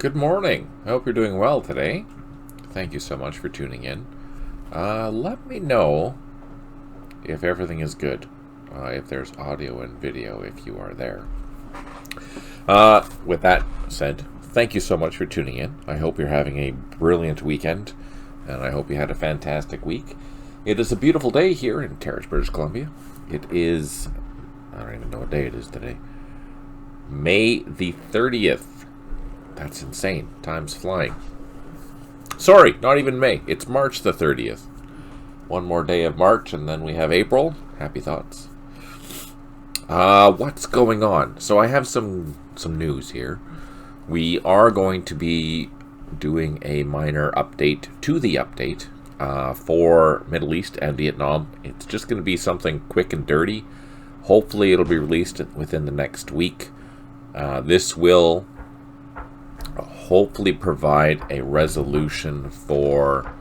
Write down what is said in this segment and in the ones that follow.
Good morning. I hope you're doing well today. Thank you so much for tuning in. Let me know if everything is good, if there's audio and video, if you are there. With that said, thank you so much for tuning in. I hope you're having a brilliant weekend, and I hope you had a fantastic week. It is a beautiful day here in Terrace, British Columbia. It is, I don't even know what day it is today, May the 30th. That's insane. Time's flying. Sorry, not even May. It's March the 30th. One more day of March, and then we have April. Happy thoughts. What's going on? So I have some news here. We are going to be doing a minor update to the update for Middle East and Vietnam. It's just going to be something quick and dirty. Hopefully it'll be released within the next week. This will hopefully provide a resolution for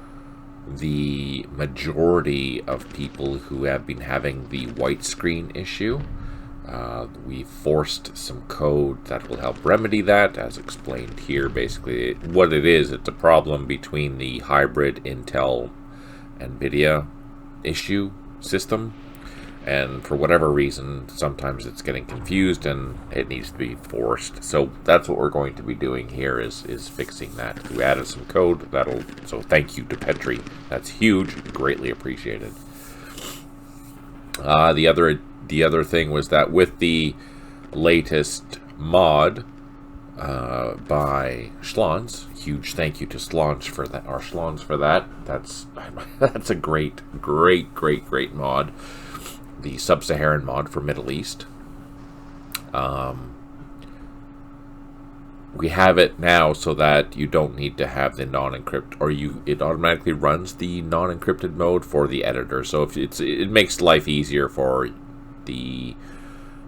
the majority of people who have been having the white screen issue. We forced some code that will help remedy that, as explained here. Basically, what it is, it's a problem between the hybrid Intel NVIDIA issue system. And for whatever reason, sometimes it's getting confused and it needs to be forced. So that's what we're going to be doing here is fixing that. We added some code so thank you to Petri. That's huge, greatly appreciated. The other thing was that with the latest mod by Schlons, huge thank you to Schlons for that. That's a great mod. The Sub-Saharan mod for Middle East. We have it now so that you don't need to have the non-encrypt, or it automatically runs the non-encrypted mode for the editor. So if it makes life easier for the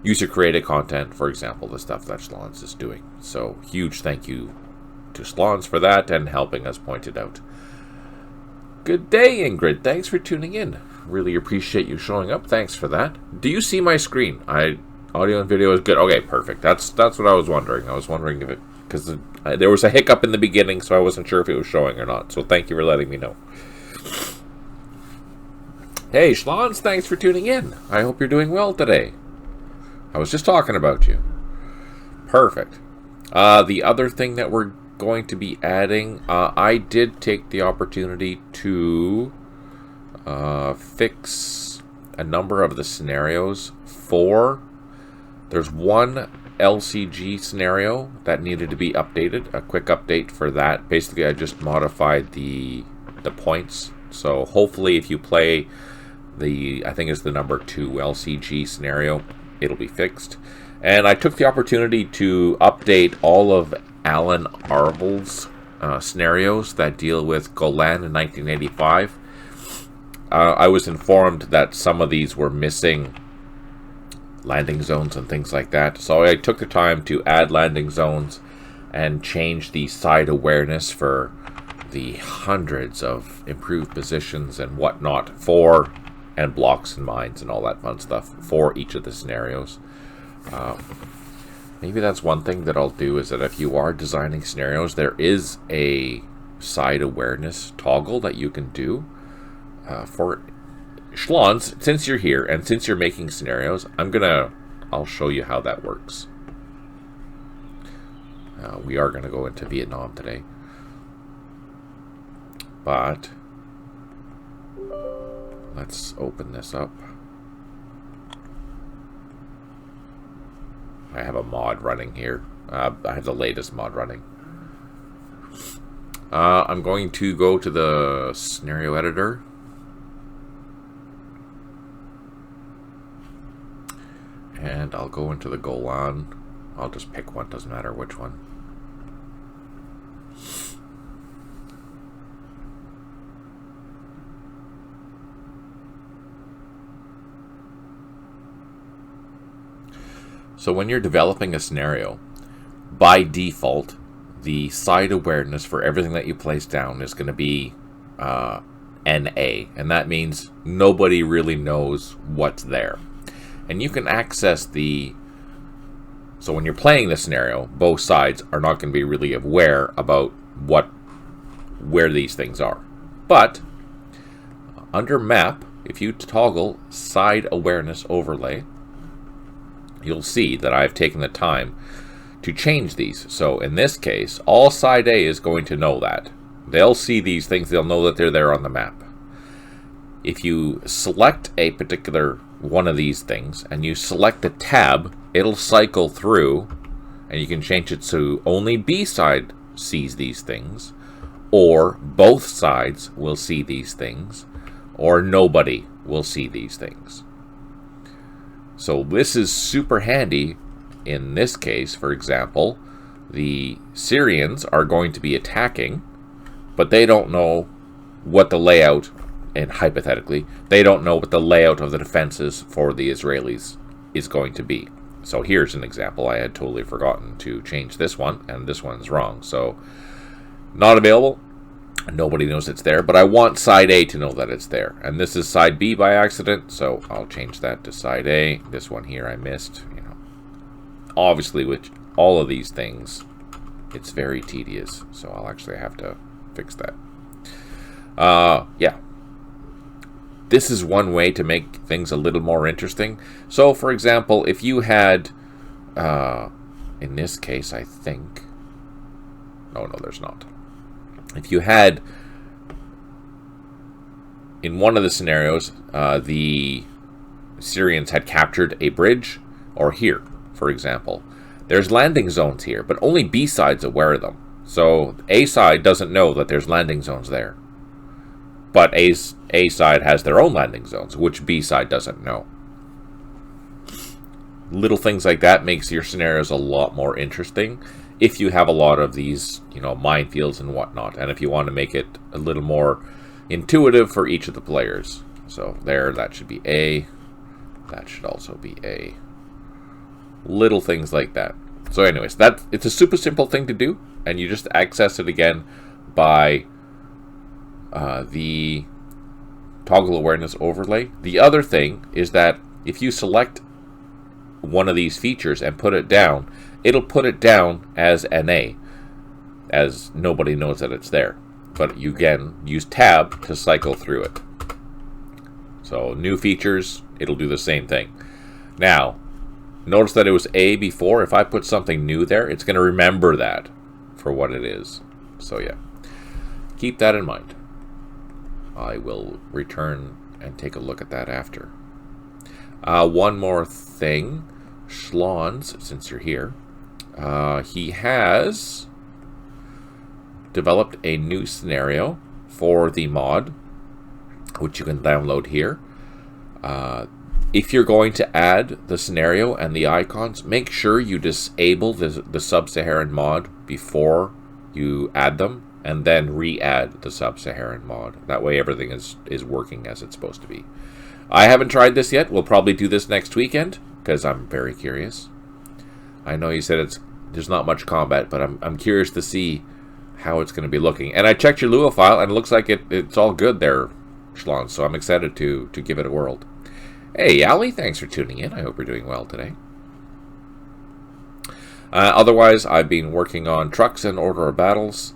user-created content, for example, the stuff that Schlons is doing. So huge thank you to Schlons for that and helping us point it out. Good day, Ingrid. Thanks for tuning in. Really appreciate you showing up. Thanks for that. Do you see my screen? Audio and video is good. Okay, perfect. That's what I was wondering. I was wondering if because there was a hiccup in the beginning, so I wasn't sure if it was showing or not. So thank you for letting me know. Hey, Schlons, thanks for tuning in. I hope you're doing well today. I was just talking about you. Perfect. The other thing that we're going to be adding, I did take the opportunity to fix a number of the scenarios there's one LCG scenario that needed to be updated, a quick update for that. Basically, I just modified the points. So hopefully if you play I think it's the number 2 LCG scenario, it'll be fixed. And I took the opportunity to update all of Alan Arvel's scenarios that deal with Golan in 1985. I was informed that some of these were missing landing zones and things like that. So I took the time to add landing zones and change the side awareness for the hundreds of improved positions and whatnot and blocks and mines and all that fun stuff for each of the scenarios. Maybe that's one thing that I'll do, is that if you are designing scenarios, there is a side awareness toggle that you can do. For Schlons, since you're here and since you're making scenarios, I'll show you how that works. We are going to go into Vietnam today. But let's open this up. I have a mod running here. I have the latest mod running. I'm going to go to the scenario editor. And I'll go into the Golan. I'll just pick one, doesn't matter which one. So when you're developing a scenario, by default, the side awareness for everything that you place down is going to be NA. And that means nobody really knows what's there. And you can access the So when you're playing the scenario, both sides are not going to be really aware about where these things are. But under map, if you toggle side awareness overlay, you'll see that I've taken the time to change these. So in this case, all side A is going to know that. They'll see these things, they'll know that they're there on the map. If you select a particular one of these things and you select a tab, it'll cycle through, and you can change it so only B side sees these things, or both sides will see these things, or nobody will see these things. So this is super handy. In this case, for example, the Syrians are going to be attacking, but they don't know what the layout, and hypothetically, they don't know what the layout of the defenses for the Israelis is going to be. So here's an example. I had totally forgotten to change this one, and this one's wrong. So not available. Nobody knows it's there, but I want side A to know that it's there. And this is side B by accident, so I'll change that to side A. This one here I missed. You know, obviously with all of these things, it's very tedious, so I'll actually have to fix that. Yeah. This is one way to make things a little more interesting. So, for example, if you had, in this case, I think... Oh, no, there's not. If you had, in one of the scenarios, the Syrians had captured a bridge, or here, for example, there's landing zones here, but only B side's aware of them. So A side doesn't know that there's landing zones there. But A side has their own landing zones, which B side doesn't know. Little things like that makes your scenarios a lot more interesting if you have a lot of these, you know, minefields and whatnot, and if you want to make it a little more intuitive for each of the players. So there, that should be A. That should also be A. Little things like that. So anyways, it's a super simple thing to do, and you just access it again by the toggle awareness overlay. The other thing is that if you select one of these features and put it down, it'll put it down as an A, as nobody knows that it's there. But you again use tab to cycle through it. So new features, it'll do the same thing. Now, notice that it was A before. If I put something new there, it's going to remember that for what it is. So yeah, keep that in mind. I will return and take a look at that after. One more thing. Schlons, since you're here, he has developed a new scenario for the mod, which you can download here. If you're going to add the scenario and the icons, make sure you disable the Sub-Saharan mod before you add them, and then re-add the Sub-Saharan mod. That way everything is working as it's supposed to be. I haven't tried this yet. We'll probably do this next weekend, because I'm very curious. I know you said there's not much combat, but I'm curious to see how it's going to be looking. And I checked your Lua file, and it looks like it's all good there, Schlon, so I'm excited to give it a whirl. Hey, Ali, thanks for tuning in. I hope you're doing well today. Otherwise, I've been working on trucks and order of battles.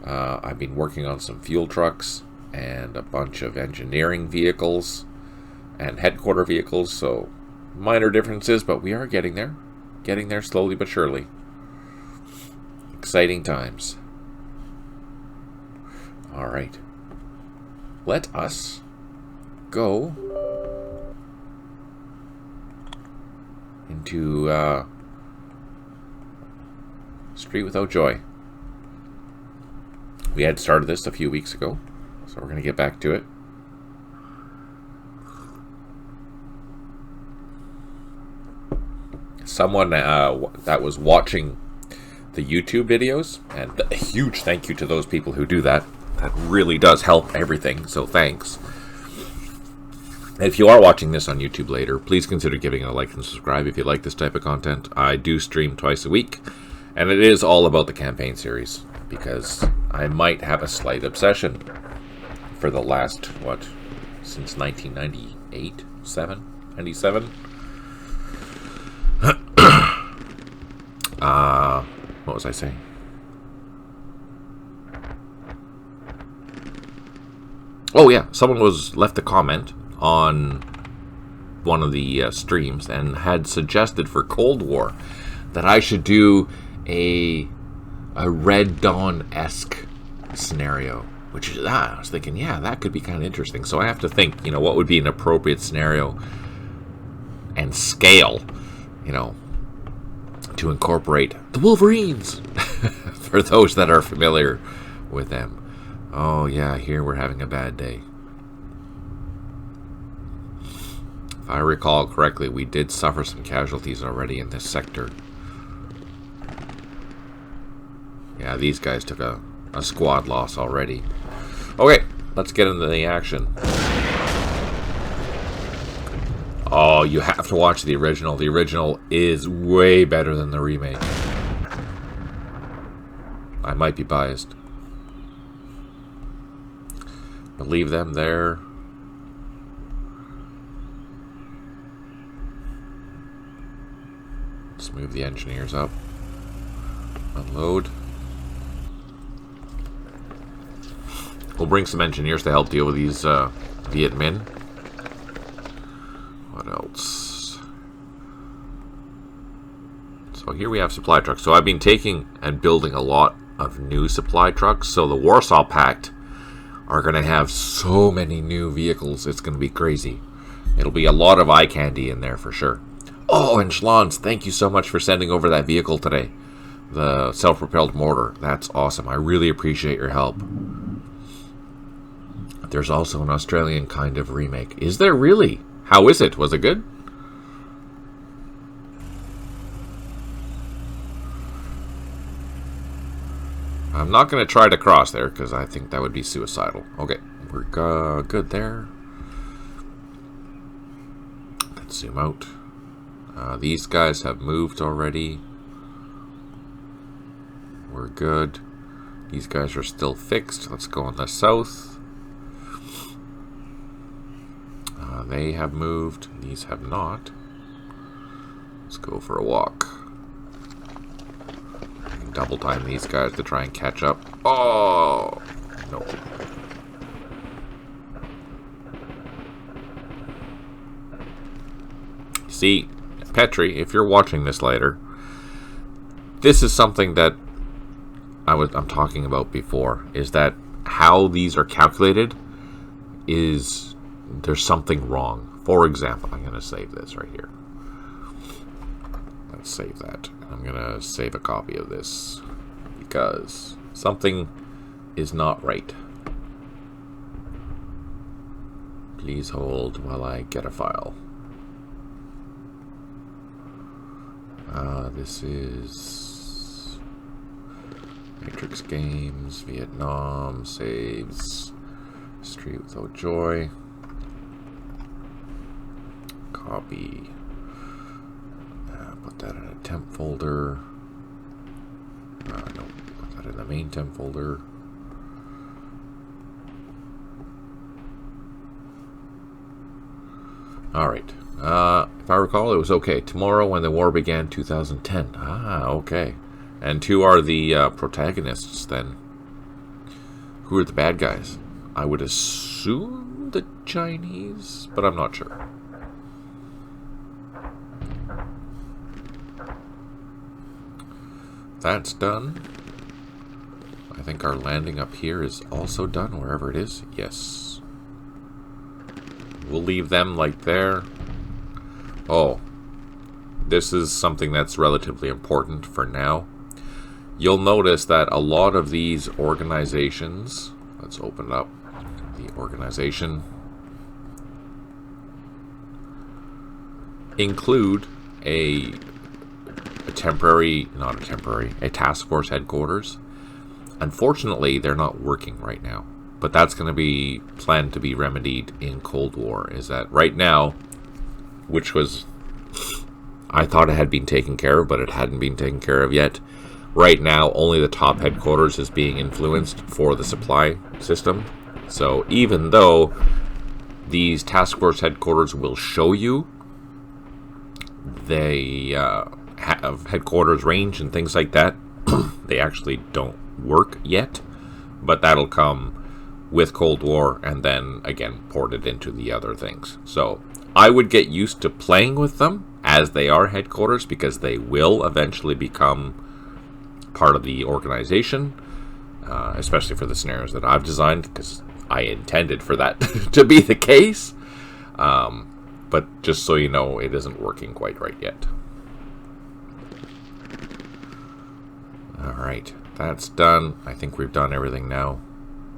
I've been working on some fuel trucks and a bunch of engineering vehicles and headquarter vehicles, so minor differences, but we are getting there. Getting there slowly but surely. Exciting times. Alright. Let us go into Street Without Joy. We had started this a few weeks ago, so we're going to get back to it. Someone that was watching the YouTube videos, and a huge thank you to those people who do that. That really does help everything, so thanks. And if you are watching this on YouTube later, please consider giving it a like and subscribe if you like this type of content. I do stream twice a week, and it is all about the campaign series, because I might have a slight obsession for the last, since 1998, 97, 97? What was I saying? Oh yeah, someone left a comment on one of the streams and had suggested for Cold War that I should do a Red Dawn-esque scenario, which is, I was thinking, yeah, that could be kind of interesting. So I have to think, what would be an appropriate scenario and scale, to incorporate the Wolverines for those that are familiar with them. Oh yeah, here we're having a bad day. If I recall correctly, we did suffer some casualties already in this sector. Yeah, these guys took a squad loss already. Okay, let's get into the action. Oh, you have to watch the original. The original is way better than the remake. I might be biased. But leave them there. Let's move the engineers up. Unload. We'll bring some engineers to help deal with these Viet Minh. What else? So here we have supply trucks. So I've been taking and building a lot of new supply trucks. So the Warsaw Pact are going to have so many new vehicles. It's going to be crazy. It'll be a lot of eye candy in there for sure. Oh, and Schlons, thank you so much for sending over that vehicle today. The self-propelled mortar. That's awesome. I really appreciate your help. There's also an Australian kind of remake. Is there really? How is it? Was it good? I'm not going to try to cross there because I think that would be suicidal. Okay, we're good there. Let's zoom out. These guys have moved already. We're good. These guys are still fixed. Let's go on the south. They have moved. These have not. Let's go for a walk. I can double time these guys to try and catch up. Oh! No. See, Petri, if you're watching this later, this is something that I'm talking about before, is that how these are calculated is there's something wrong. For example, I'm going to save this right here. Let's save that. I'm going to save a copy of this because something is not right. Please hold while I get a file. This is Matrix Games, Vietnam, saves, Street Without Joy. Copy. Put that in a temp folder. No, put that in the main temp folder. Alright. If I recall, it was okay. Tomorrow when the war began, 2010. Ah, okay. And who are the protagonists then? Who are the bad guys? I would assume the Chinese, but I'm not sure. That's done. I think our landing up here is also done, wherever it is. Yes. We'll leave them like there. Oh. This is something that's relatively important for now. You'll notice that a lot of these organizations... Let's open up the organization. Include a task force headquarters. Unfortunately, they're not working right now. But that's going to be planned to be remedied in Cold War. Is that right now, which was... I thought it had been taken care of, but it hadn't been taken care of yet. Right now, only the top headquarters is being influenced for the supply system. So even though these task force headquarters will show you they have headquarters range and things like that, They actually don't work yet, but that'll come with Cold War and then again ported into the other things. So I would get used to playing with them as they are headquarters, because they will eventually become part of the organization, especially for the scenarios that I've designed, because I intended for that to be the case. But just so you know, it isn't working quite right yet. Alright, that's done. I think we've done everything now.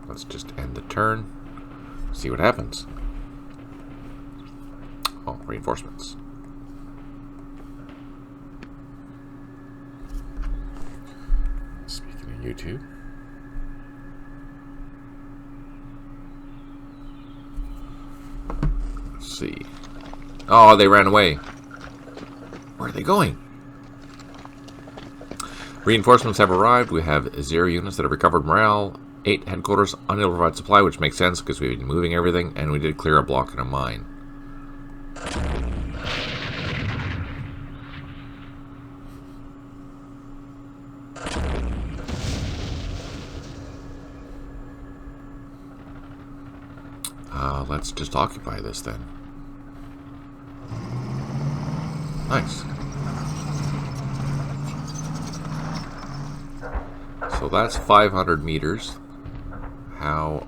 Let's just end the turn. See what happens. Oh, reinforcements. Speaking of YouTube. Let's see. Oh, they ran away. Where are they going? Reinforcements have arrived. We have 0 units that have recovered morale. 8 headquarters, unable to provide supply, which makes sense because we've been moving everything, and we did clear a block in a mine. Let's just occupy this then. Nice. So that's 500 meters. How...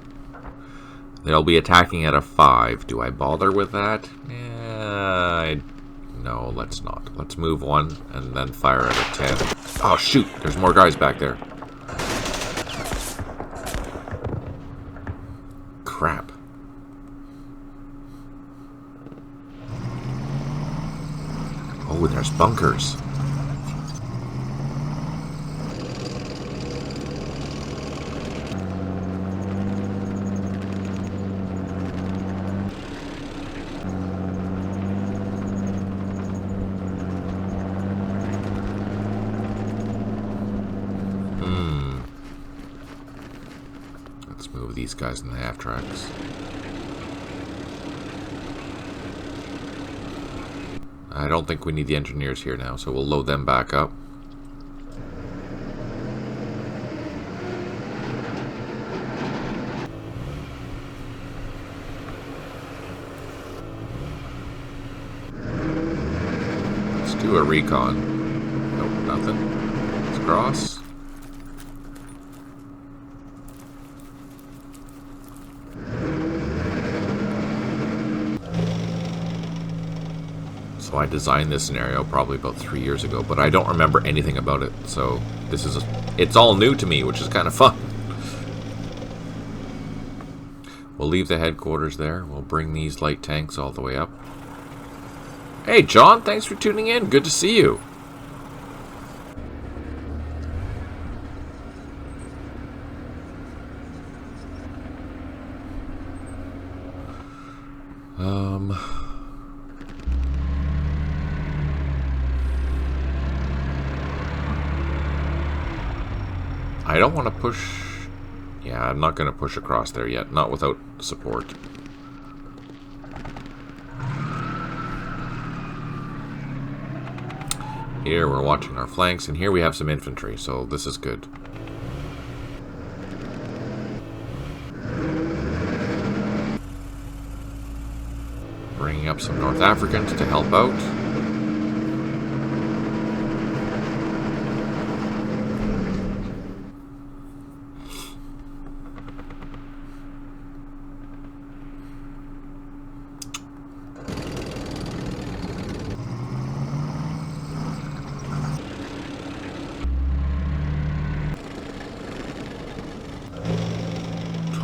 They'll be attacking at a 5. Do I bother with that? No, let's not. Let's move 1 and then fire at a 10. Oh, shoot! There's more guys back there. Crap. Oh, there's bunkers. Let's move these guys in the half tracks. I don't think we need the engineers here now, so we'll load them back up. Let's do a recon. Nope, nothing. Let's cross. So I designed this scenario probably about 3 years ago, but I don't remember anything about it. So this is it's all new to me, which is kind of fun. We'll leave the headquarters there. We'll bring these light tanks all the way up. Hey, John, thanks for tuning in. Good to see you. I don't want to push... Yeah, I'm not going to push across there yet. Not without support. Here we're watching our flanks, and here we have some infantry, so this is good. Bringing up some North Africans to help out.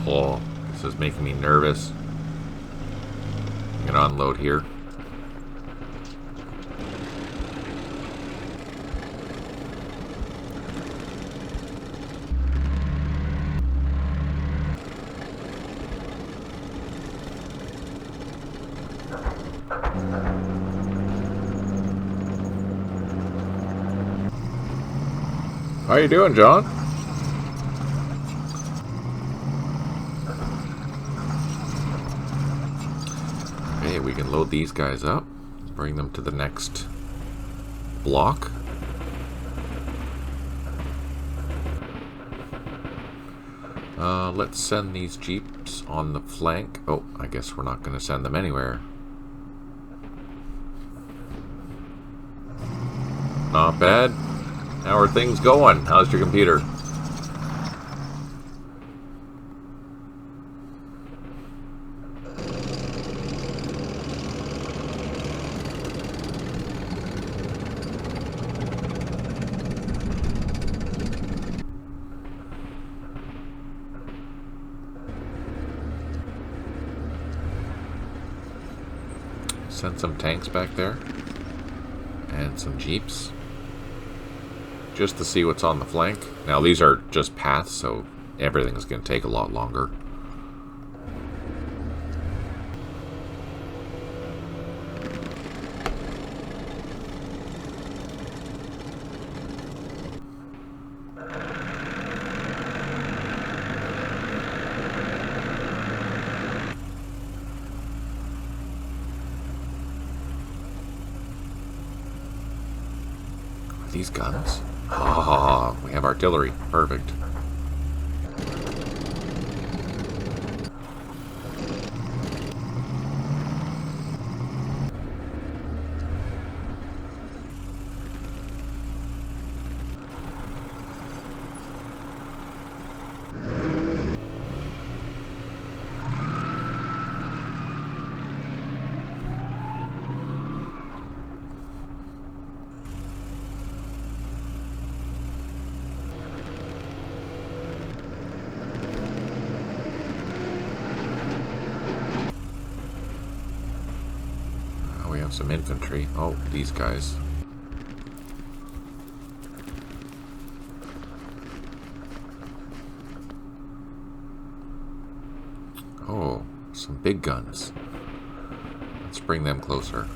Oh, this is making me nervous. I'm gonna unload here. How you doing, John? Okay, we can load these guys up, bring them to the next block. Let's send these jeeps on the flank. Oh, I guess we're not going to send them anywhere. Not bad. How are things going? How's your computer? Send some tanks back there. And some jeeps. Just to see what's on the flank. Now these are just paths, so everything's going to take a lot longer. These guns? Ah, we have artillery. Perfect. We have some infantry. Oh, these guys. Oh, some big guns. Let's bring them closer.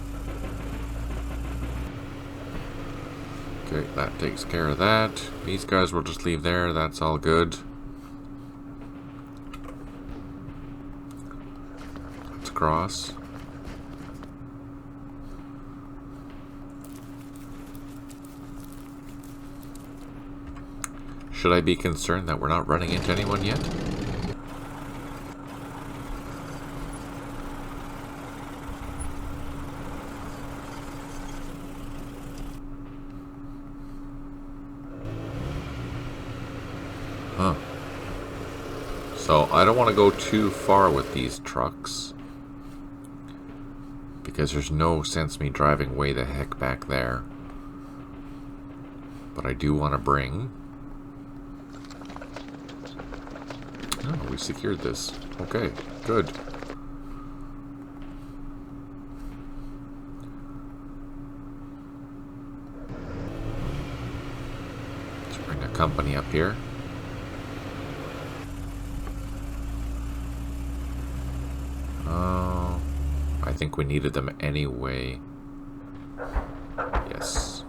Okay, that takes care of that. These guys will just leave there. That's all good. Let's cross. Should I be concerned that we're not running into anyone yet? Huh. So I don't want to go too far with these trucks, because there's no sense me driving way the heck back there. But I do want to bring... Oh, we secured this. Okay, good. Let's bring a company up here. I think we needed them anyway. Yes.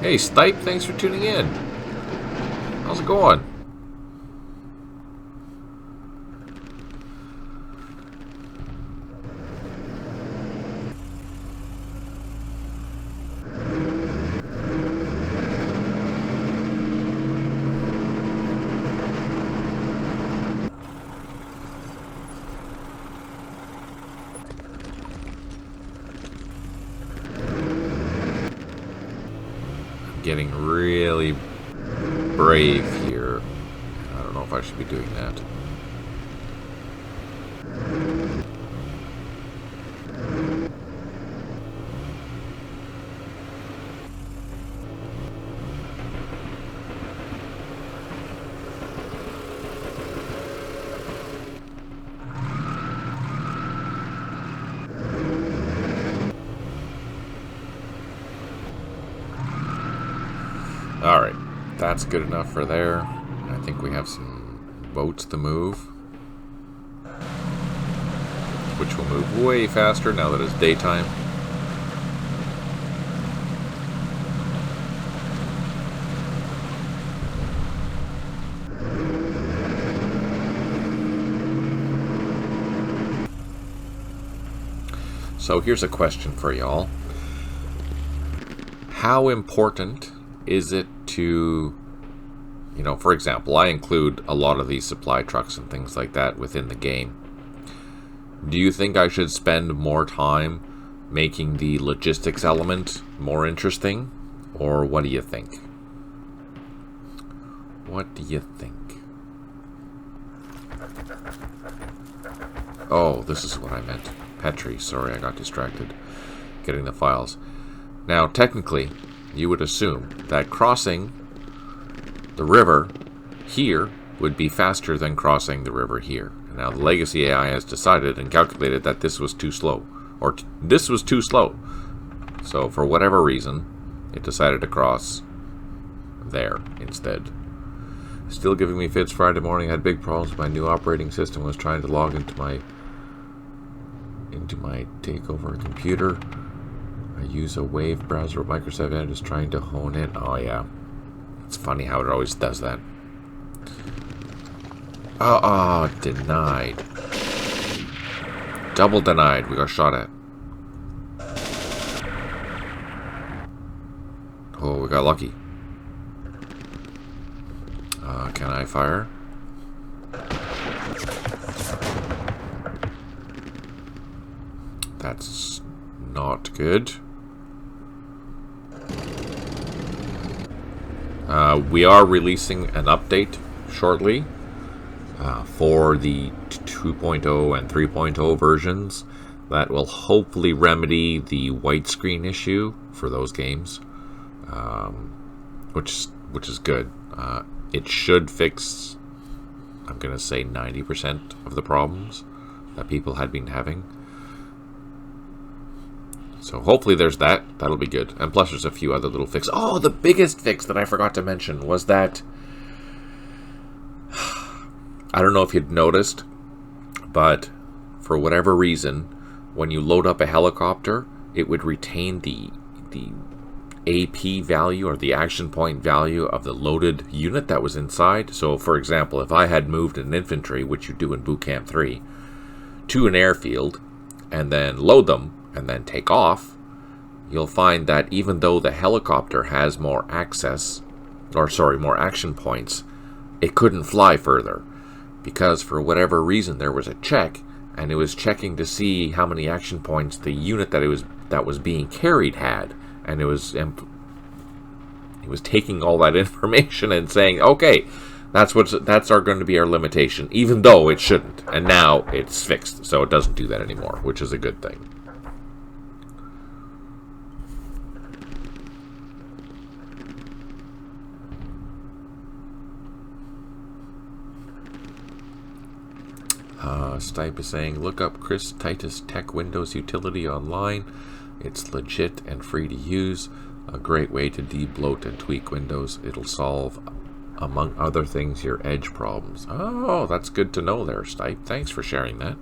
Hey, Stipe, thanks for tuning in. How's it going? Getting really brave here. I don't know if I should be doing that. Alright, that's good enough for there. I think we have some boats to move, which will move way faster now that it's daytime. So here's a question for y'all. How important is it to, you know, for example, I include a lot of these supply trucks and things like that within the game. Do you think I should spend more time making the logistics element more interesting? Or what do you think? What do you think? Oh, this is what I meant. Petri, sorry, I got distracted getting the files. Now, technically, you would assume that crossing the river here would be faster than crossing the river here. Now, the legacy AI has decided and calculated that this was too slow. Or this was too slow. So, for whatever reason, it decided to cross there instead. Still giving me fits. Friday morning, I had big problems with my new operating system. I was trying to log into my takeover computer. I use a Wave browser with Microsoft Edge, just trying to hone in. Oh yeah, it's funny how it always does that. Oh, denied. Double denied. We got shot at. Oh, we got lucky. Can I fire? That's not good. We are releasing an update shortly for the 2.0 and 3.0 versions that will hopefully remedy the white screen issue for those games, which is good. It should fix, I'm going to say, 90% of the problems that people had been having. So hopefully there's that. That'll be good. And plus there's a few other little fixes. Oh, the biggest fix that I forgot to mention was that, I don't know if you'd noticed, but for whatever reason, when you load up a helicopter, it would retain the AP value or the action point value of the loaded unit that was inside. So for example, if I had moved an infantry, which you do in Boot Camp 3, to an airfield and then load them and then take off, you'll find that even though the helicopter has more more action points, it couldn't fly further because for whatever reason there was a check, and it was checking to see how many action points the unit that was being carried had, and it was taking all that information and saying, okay, that's going to be our limitation, even though it shouldn't. And now it's fixed, so it doesn't do that anymore, which is a good thing. Stipe is saying, look up Chris Titus Tech Windows Utility online. It's legit and free to use. A great way to de-bloat and tweak Windows. It'll solve, among other things, your Edge problems. Oh, that's good to know there, Stipe. Thanks for sharing that.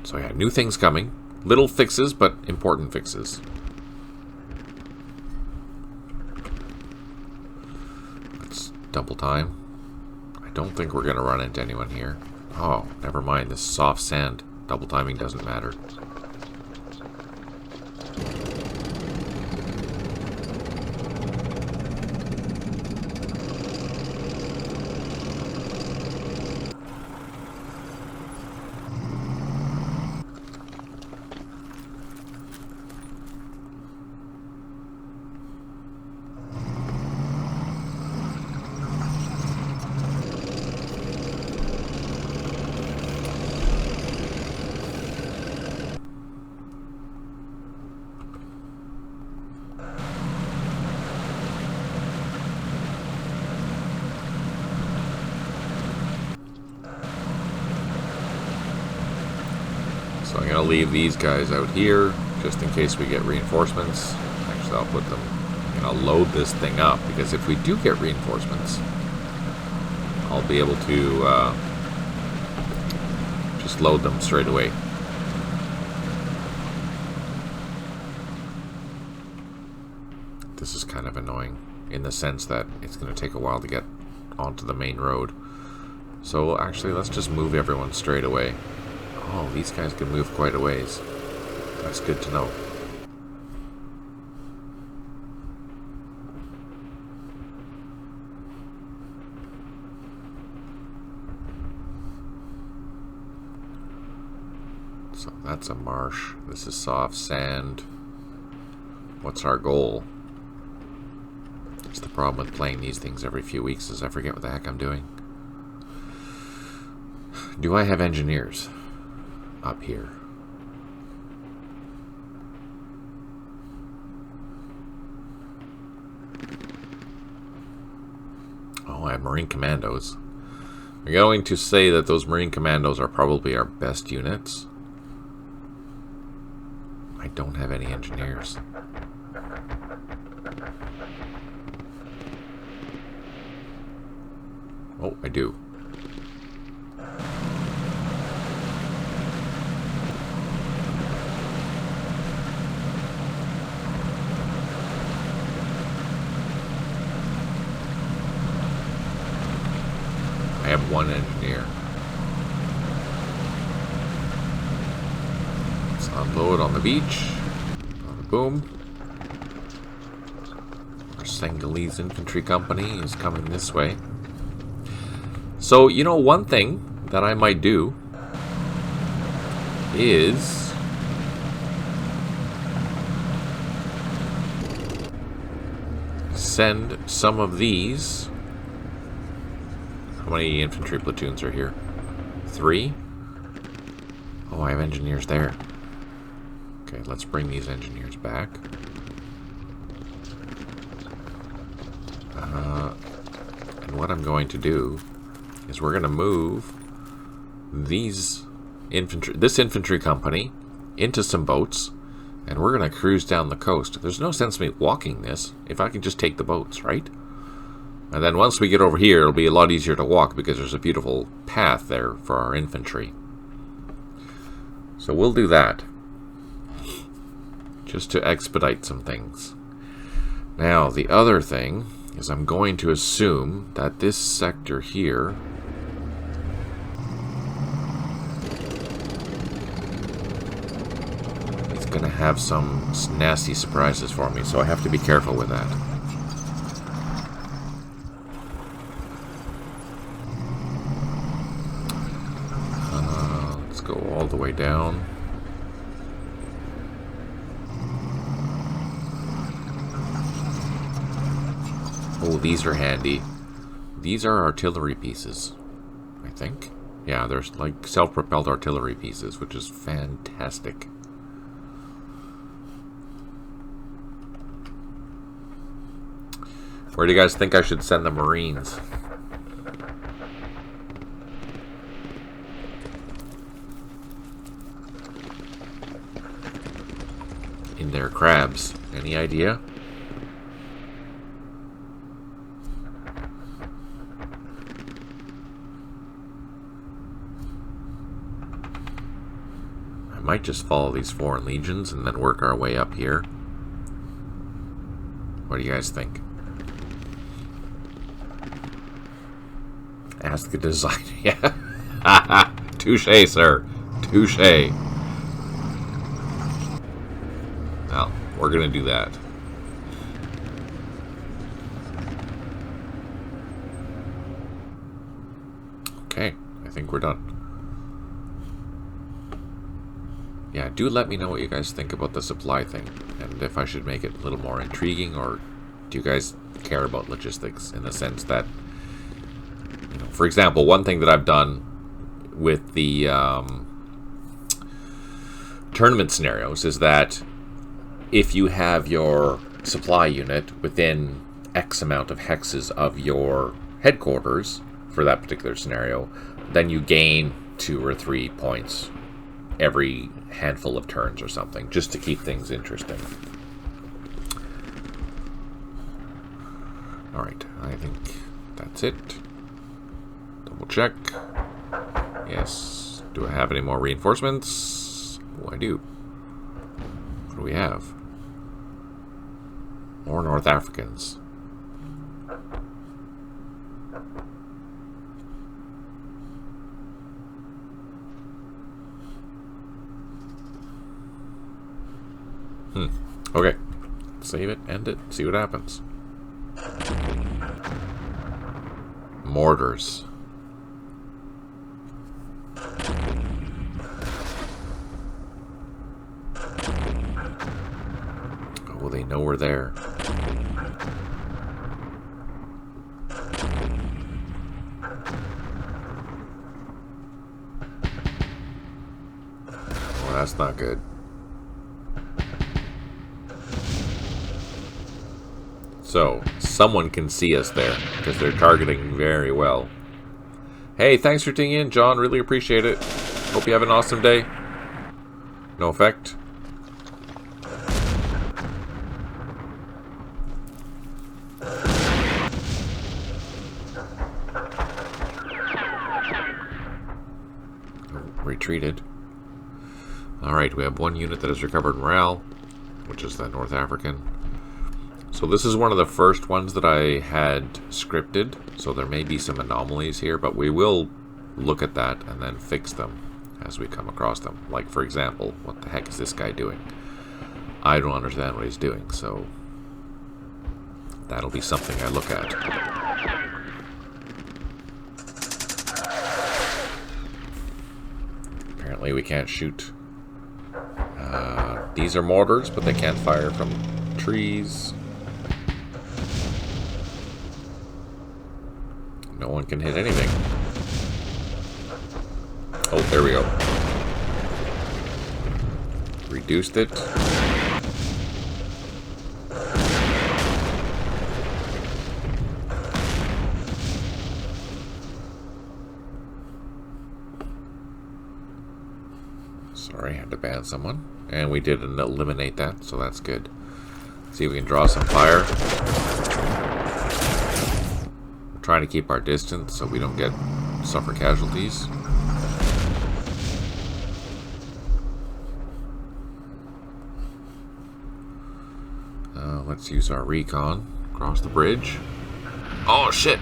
So yeah, new things coming. Little fixes, but important fixes. Double time. I don't think we're going to run into anyone here. Oh, never mind. This soft sand. Double timing doesn't matter. So I'm going to leave these guys out here, just in case we get reinforcements. Actually, I'll put them... I'm going to load this thing up, because if we do get reinforcements, I'll be able to just load them straight away. This is kind of annoying, in the sense that it's going to take a while to get onto the main road. So actually, let's just move everyone straight away. Oh, these guys can move quite a ways. That's good to know. So that's a marsh. This is soft sand. What's our goal? That's the problem with playing these things every few weeks is I forget what the heck I'm doing. Do I have engineers up here? Oh, I have Marine Commandos. I'm going to say that those Marine Commandos are probably our best units. I don't have any engineers. Oh, I do. I have one engineer. Let's unload on the beach. Bada boom. Our Senegalese infantry company is coming this way. So, you know, one thing that I might do is send some of these. How many infantry platoons are here? 3? Oh, I have engineers there. Okay, let's bring these engineers back. And what I'm going to do is we're going to move this infantry company into some boats, and we're going to cruise down the coast. There's no sense in me walking this if I can just take the boats, right? And then once we get over here, it'll be a lot easier to walk because there's a beautiful path there for our infantry. So we'll do that, just to expedite some things. Now, the other thing is I'm going to assume that this sector here is going to have some nasty surprises for me, so I have to be careful with that. Let's go all the way down. Oh, these are handy. These are artillery pieces, I think. Yeah, there's like self-propelled artillery pieces, which is fantastic. Where do you guys think I should send the Marines? In their crabs. Any idea? I might just follow these foreign legions and then work our way up here. What do you guys think? Ask the designer. Yeah. Touché, sir. Touché. Well, we're going to do that. Okay, I think we're done. Yeah, do let me know what you guys think about the supply thing, and if I should make it a little more intriguing, or do you guys care about logistics in the sense that, you know, for example, one thing that I've done with the tournament scenarios is that if you have your supply unit within X amount of hexes of your headquarters for that particular scenario, then you gain 2 or 3 points every handful of turns or something, just to keep things interesting. Alright, I think that's it. Double check. Yes. Do I have any more reinforcements? Oh, I do. What do we have? More North Africans. Okay. Save it, end it, see what happens. Mortars. Oh, they know we're there. Well, that's not good. So, someone can see us there, because they're targeting very well. Hey, thanks for tuning in, John. Really appreciate it. Hope you have an awesome day. No effect. Retreated. Alright, we have one unit that has recovered morale, which is the North African. So this is one of the first ones that I had scripted, so there may be some anomalies here, but we will look at that and then fix them as we come across them. Like, for example, what the heck is this guy doing? I don't understand what he's doing, so that'll be something I look at. Apparently we can't shoot. These are mortars, but they can't fire from trees. No one can hit anything. Oh, there we go. Reduced it. Sorry, I had to ban someone. And we did eliminate that, so that's good. See if we can draw some fire. We're trying to keep our distance so we don't suffer casualties. Let's use our recon. Cross the bridge. Oh, shit!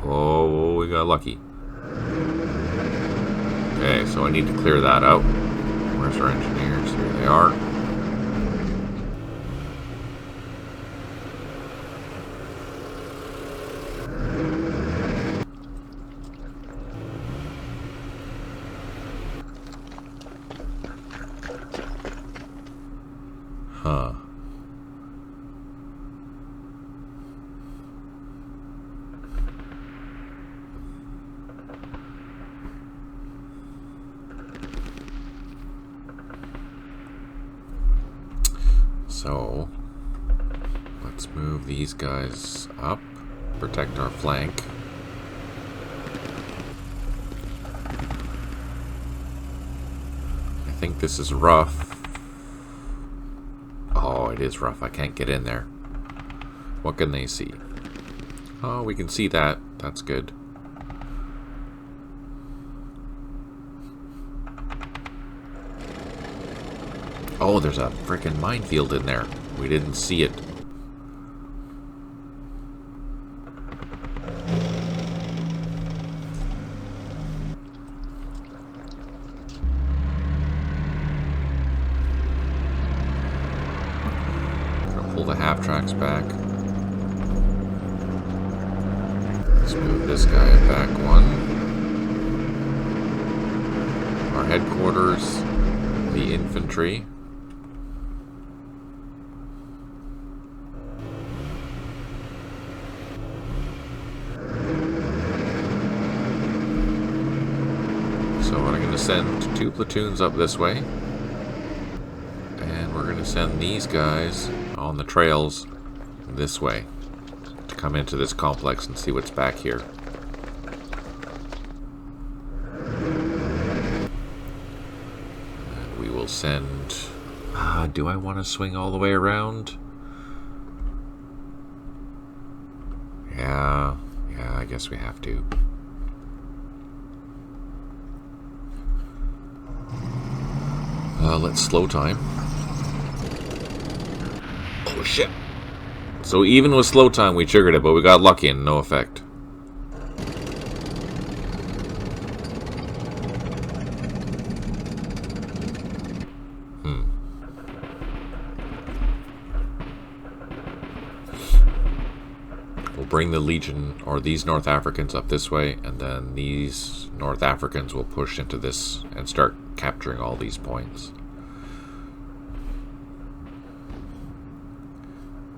Oh, we got lucky. Okay, so I need to clear that out. Where's our engineers? Here they are. Huh. So, let's move these guys up, protect our flank. I think this is rough. Oh, it is rough. I can't get in there. What can they see? Oh, we can see that. That's good. Oh, there's a frickin' minefield in there. We didn't see it. Gonna pull the half tracks back. Let's move this guy back one. Our headquarters, the infantry. So I'm going to send 2 platoons up this way. And we're going to send these guys on the trails this way to come into this complex and see what's back here. And we will send... do I want to swing all the way around? Yeah, I guess we have to. Let's slow time. Oh shit! So even with slow time we triggered it, but we got lucky and no effect. bring the Legion or these North Africans up this way, and then these North Africans will push into this and start capturing all these points.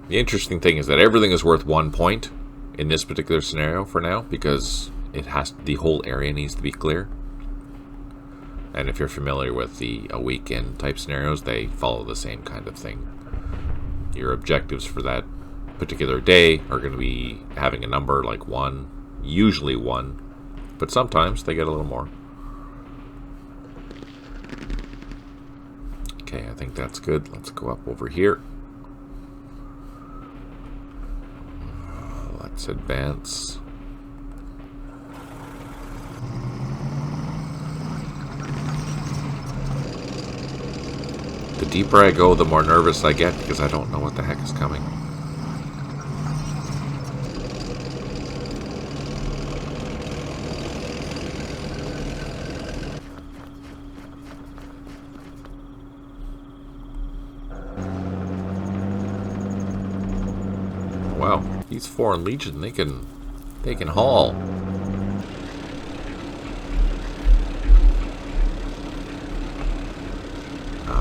The interesting thing is that everything is worth 1 point in this particular scenario for now, because the whole area needs to be clear. And if you're familiar with the a weekend type scenarios, they follow the same kind of thing. Your objectives for that particular day are going to be having a number like 1, usually 1, but sometimes they get a little more. Okay, I think that's good. Let's go up over here. Let's advance. The deeper I go, the more nervous I get because I don't know what the heck is coming. Wow, these Foreign Legion, they can haul.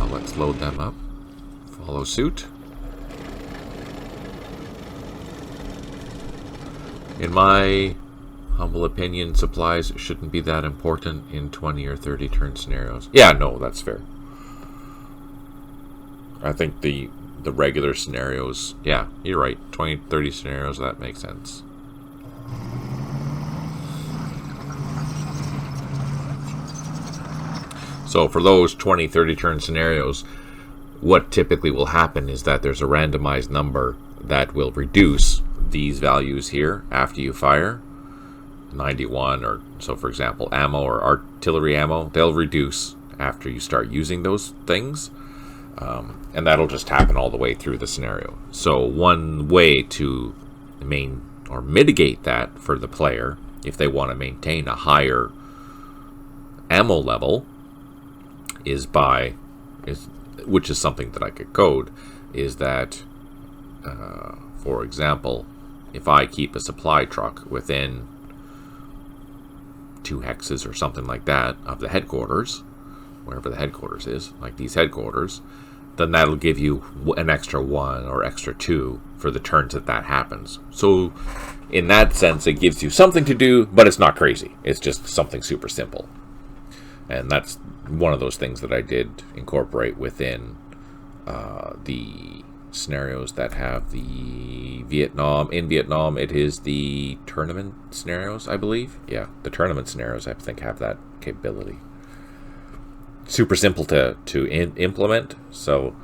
Let's load them up. Follow suit. In my humble opinion, supplies shouldn't be that important in 20 or 30 turn scenarios. Yeah, no, that's fair. I think the regular scenarios, yeah, you're right. 20, 30 scenarios, that makes sense. So for those 20, 30 turn scenarios, what typically will happen is that there's a randomized number that will reduce these values here after you fire. 91, or so for example, ammo or artillery ammo, they'll reduce after you start using those things. And that'll just happen all the way through the scenario. So one way to mitigate that for the player, if they want to maintain a higher ammo level, which is something that I could code, is that, for example, if I keep a supply truck within 2 hexes or something like that of the headquarters, wherever the headquarters is, like these headquarters, then that'll give you an extra 1 or extra 2 for the turns that happens. So in that sense, it gives you something to do, but it's not crazy. It's just something super simple. And that's one of those things that I did incorporate within the scenarios that have the Vietnam. In Vietnam, it is the tournament scenarios, I believe. Yeah, the tournament scenarios, I think, have that capability. Super simple to implement, so,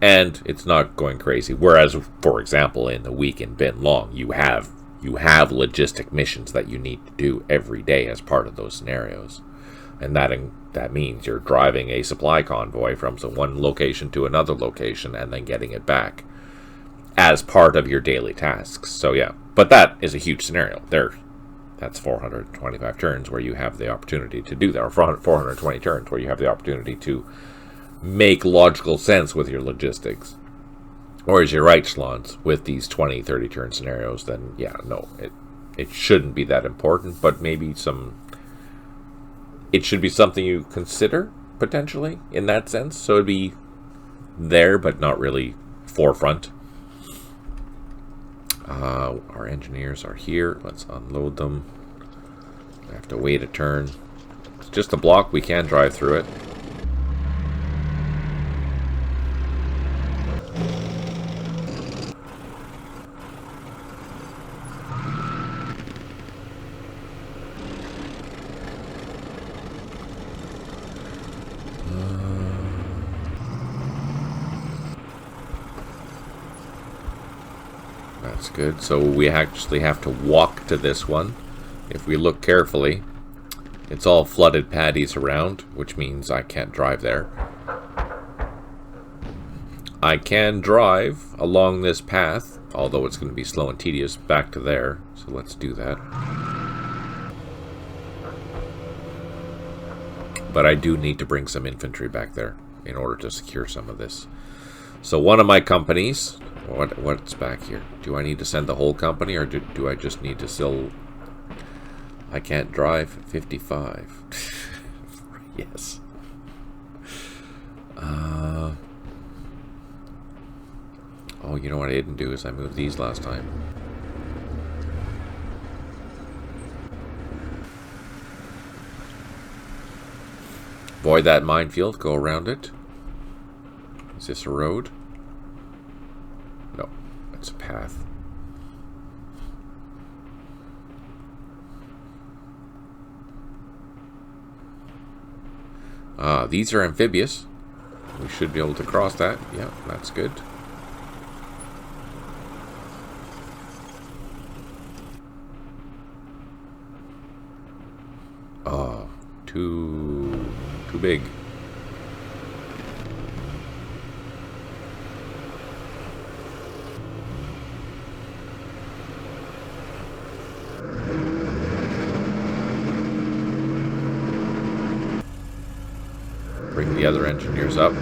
and it's not going crazy. Whereas, for example, in the week in Bin Long, you have logistic missions that you need to do every day as part of those scenarios. And that means you're driving a supply convoy from one location to another location and then getting it back as part of your daily tasks. So yeah, but that is a huge scenario. That's 425 turns where you have the opportunity to do that, or 420 turns where you have the opportunity to make logical sense with your logistics. Whereas you're right, Schlons, with these 20, 30 turn scenarios, then yeah, no, it shouldn't be that important, but maybe it should be something you consider, potentially, in that sense. So it'd be there, but not really forefront. Our engineers are here. Let's unload them. I have to wait a turn. It's just a block. We can drive through it. That's good. So we actually have to walk to this one. If we look carefully, it's all flooded paddies around, which means I can't drive there. I can drive along this path, although it's going to be slow and tedious, back to there. So let's do that. But I do need to bring some infantry back there in order to secure some of this. So one of my companies, what's back here? Do I need to send the whole company, or do I just need to sell? I can't drive 55. Yes. Oh, you know what I didn't do is I moved these last time. Avoid that minefield, go around it. Is this a road? No, it's a path. These are amphibious. We should be able to cross that. Yeah, that's good. Oh, too big. Bring the other engineers up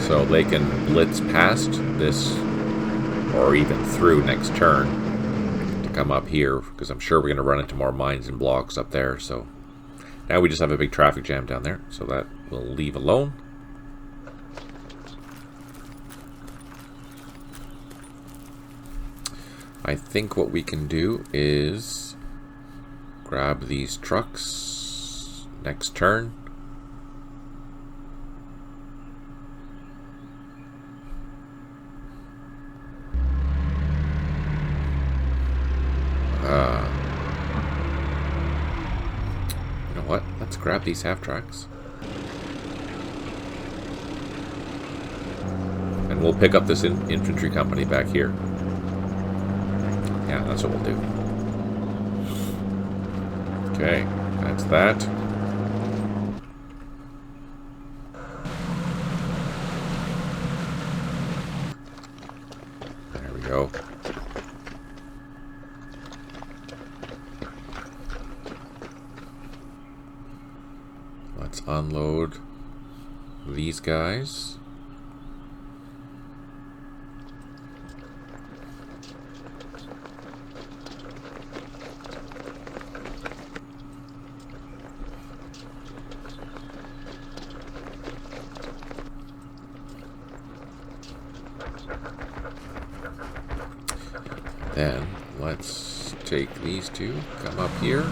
so they can blitz past this, or even through next turn, to come up here, because I'm sure we're going to run into more mines and blocks up there. So now we just have a big traffic jam down there, so that we'll leave alone. I think what we can do is grab these trucks next turn. You know what? Let's grab these half tracks. And we'll pick up this infantry company back here. Yeah, that's what we'll do. Okay, that's that. There we go. Let's unload these guys. Then let's take these two, come up here.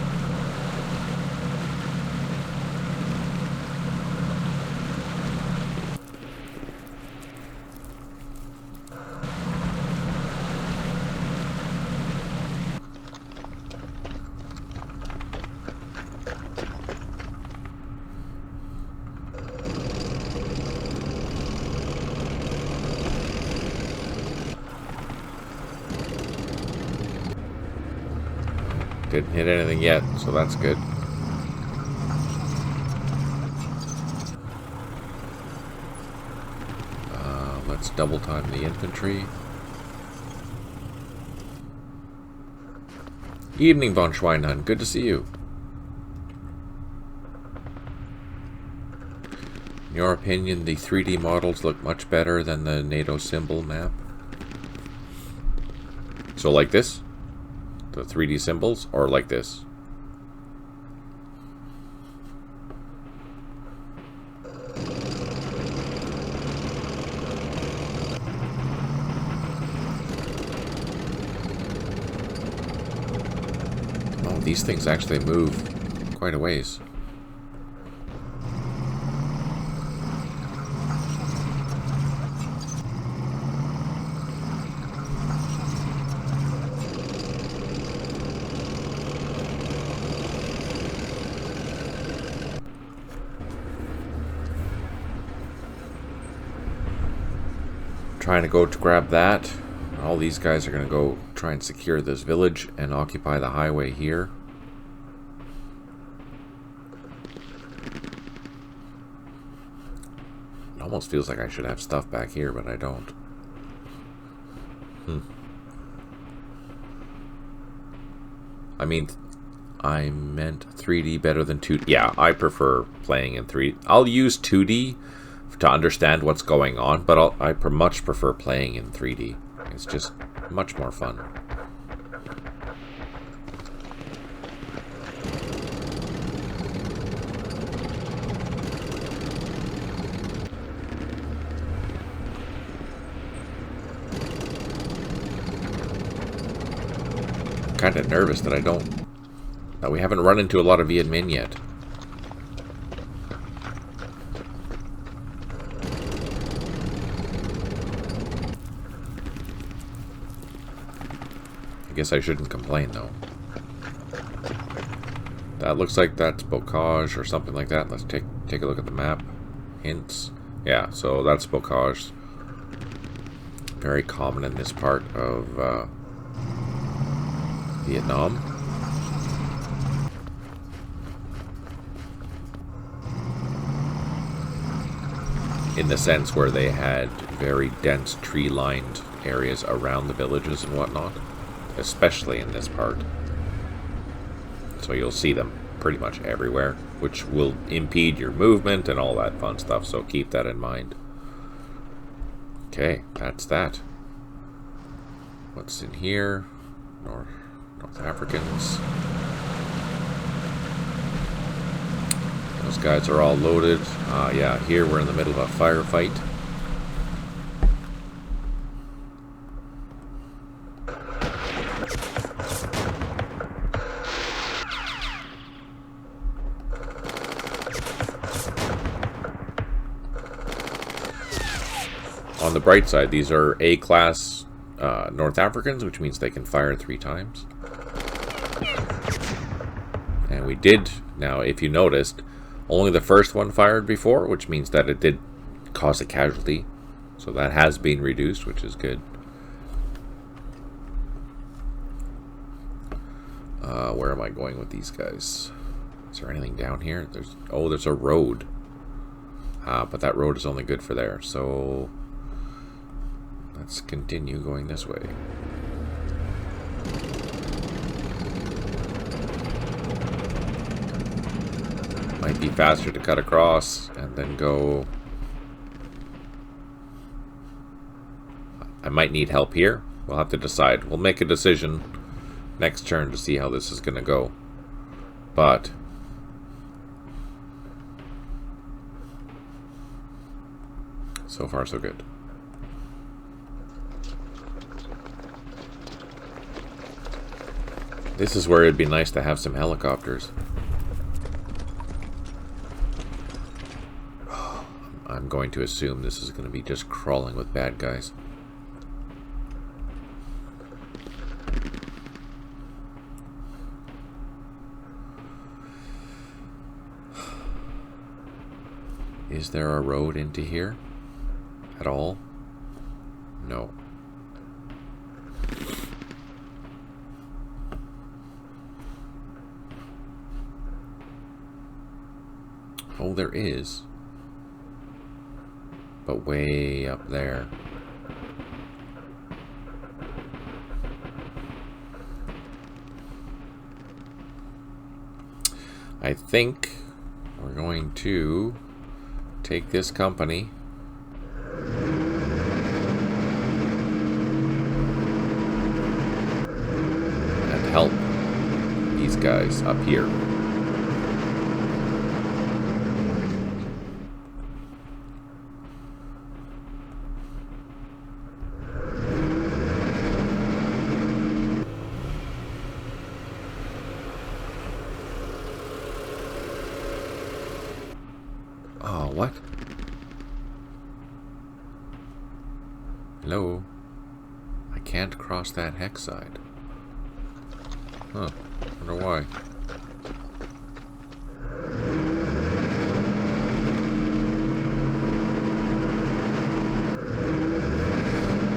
Didn't hit anything yet, so that's good. Let's double time the infantry. Evening, von Schweinhund. Good to see you. In your opinion, the 3D models look much better than the NATO symbol map? So like this? The 3D symbols, or like this? Oh, these things actually move quite a ways. Trying to go to grab that. All these guys are going to go try and secure this village and occupy the highway here. It almost feels like I should have stuff back here, but I don't. I mean, I meant 3D better than 2D. Yeah, I prefer playing in 3D. I'll use 2D, to understand what's going on, but I much prefer playing in 3D. It's just much more fun. Kind of nervous that we haven't run into a lot of Viet Minh yet. I guess I shouldn't complain though. That looks like that's Bocage or something like that. Let's take a look at the map. Hints. Yeah, so that's Bocage. Very common in this part of Vietnam. In the sense where they had very dense tree-lined areas around the villages and whatnot. Especially in this part. So you'll see them pretty much everywhere, which will impede your movement and all that fun stuff, so keep that in mind. Okay, that's that. What's in here? North Africans. Those guys are all loaded. Yeah, here we're in the middle of a firefight. On the bright side, these are A-class North Africans, which means they can fire 3 times. And we did, now if you noticed, only the first one fired before, which means that it did cause a casualty. So that has been reduced, which is good. Where am I going with these guys? Is there anything down here? There's a road. But that road is only good for there, so let's continue going this way. Might be faster to cut across and then go. I might need help here. We'll have to decide. We'll make a decision next turn to see how this is going to go. But so far so good. This is where it'd be nice to have some helicopters. I'm going to assume this is going to be just crawling with bad guys. Is there a road into here at all? No. Oh, there is. But way up there. I think we're going to take this company and help these guys up here. Oh, what? Hello? I can't cross that hex side. Huh. Wonder why.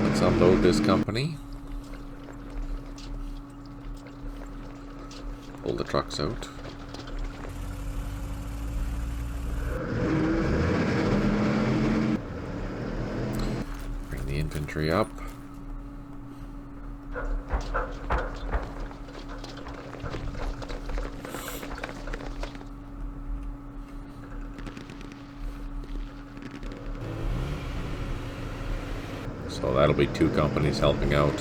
Let's unload this company. Pull the trucks out. Infantry up. So that'll be 2 companies helping out.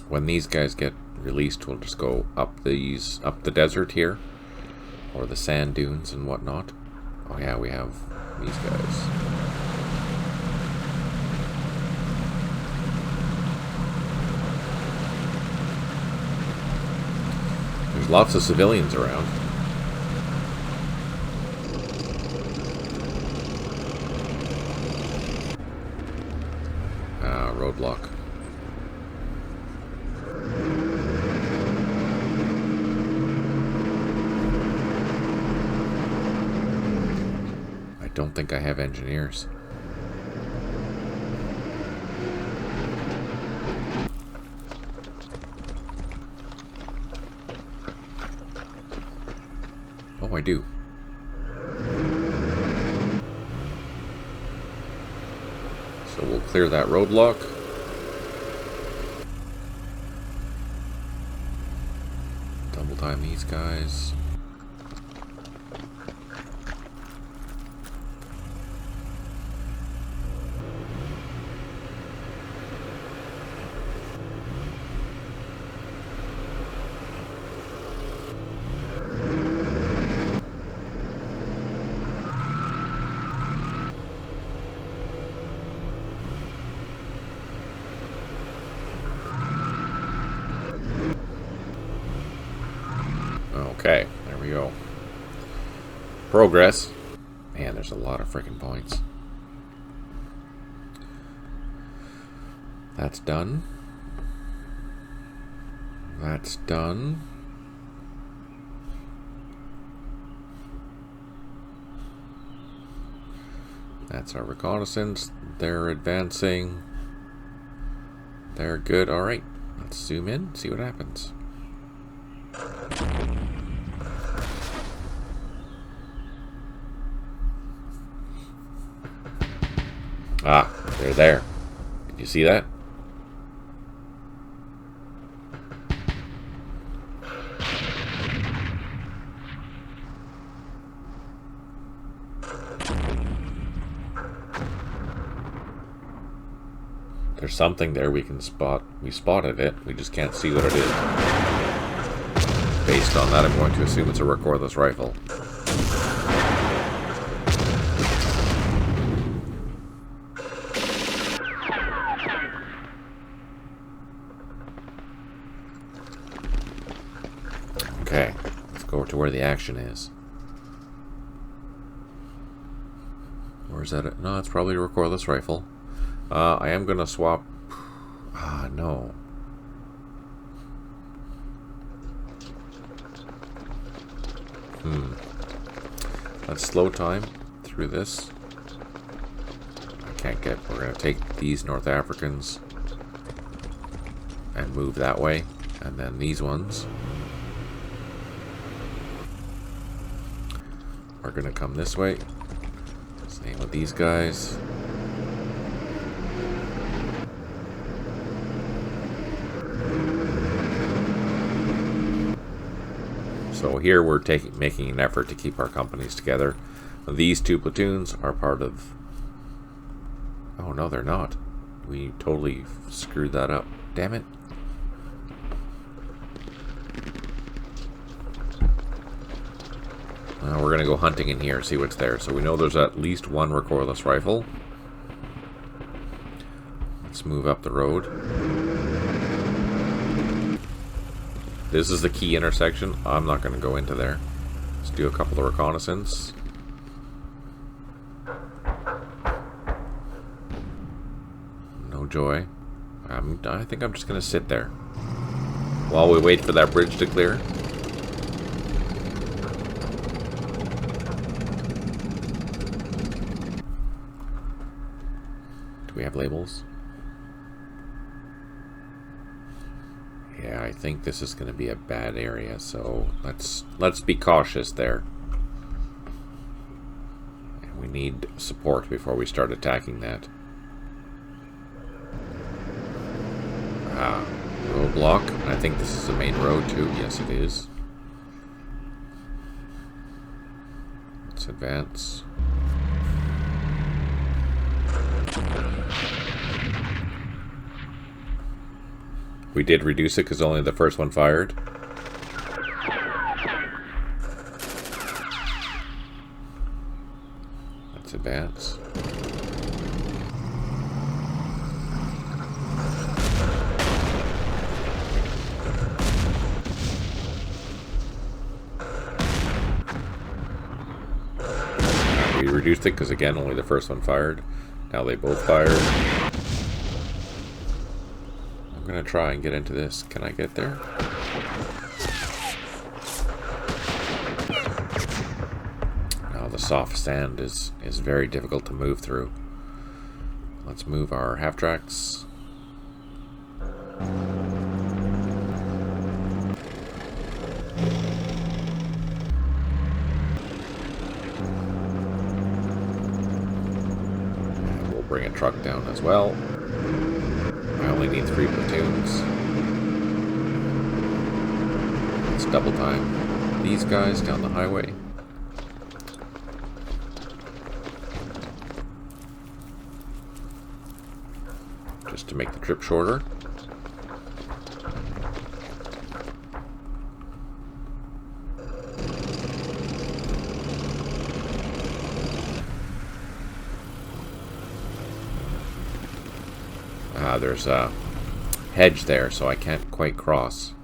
When these guys get released, we'll just go up the desert here, or the sand dunes and whatnot. Oh yeah, we have these guys. There's lots of civilians around. Roadblock. I don't think I have engineers. Oh, I do. So we'll clear that roadblock. Double time these guys. Okay, there we go. Progress. Man, there's a lot of freaking points. That's done. That's done. That's our reconnaissance. They're advancing. They're good. Alright, let's zoom in, see what happens. Ah, they're there. Did you see that? There's something there we can spot. We spotted it. We just can't see what it is. Based on that, I'm going to assume it's a recordless rifle. Okay, let's go to where the action is. Where's that? No, it's probably a recordless rifle. I am going to swap... Ah, no. Let's slow time through this. I can't get... We're going to take these North Africans and move that way. And then these ones are going to come this way. Same with these guys. So here we're making an effort to keep our companies together. These 2 platoons are part of... Oh no, they're not. We totally screwed that up. Damn it. We're going to go hunting in here, see what's there. So we know there's at least 1 recordless rifle. Let's move up the road. This is the key intersection. I'm not going to go into there. Let's do a couple of reconnaissance. No joy. I think I'm just going to sit there while we wait for that bridge to clear. Do we have labels? Yeah, I think this is going to be a bad area, so let's be cautious there. And we need support before we start attacking that. Roadblock. I think this is the main road too. Yes, it is. Let's advance. We did reduce it because only the first one fired. Let's advance. We reduced it because, again, only the first one fired. Now they both fired. I'm going to try and get into this. Can I get there? Now the soft sand is very difficult to move through. Let's move our half tracks. Bring a truck down as well. I only need 3 platoons. Let's double time these guys down the highway. Just to make the trip shorter. There's a hedge there, so I can't quite cross.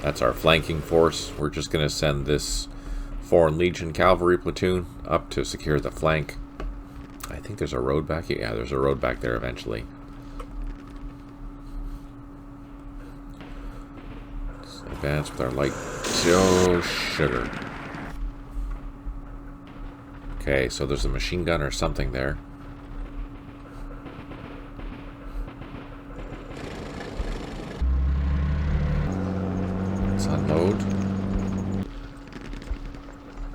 That's our flanking force. We're just going to send this Foreign Legion cavalry platoon up to secure the flank. I think there's a road back here. Yeah, there's a road back there eventually. Let's advance with our light. Oh, sugar. Okay, so there's a machine gun or something there. Let's unload.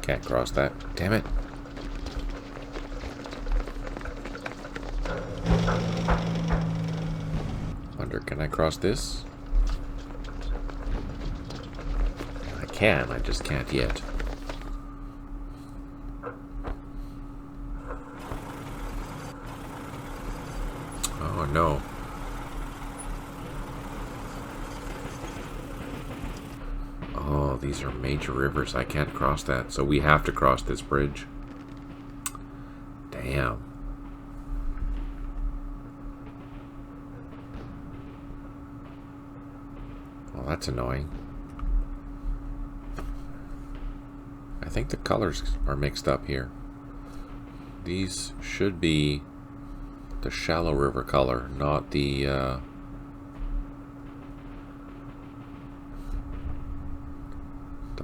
Can't cross that. Damn it. Can I cross this? I can, I just can't yet. Oh no. Oh, these are major rivers. I can't cross that, so we have to cross this bridge. Damn. Well, that's annoying. I think the colors are mixed up here. These should be the shallow river color, not the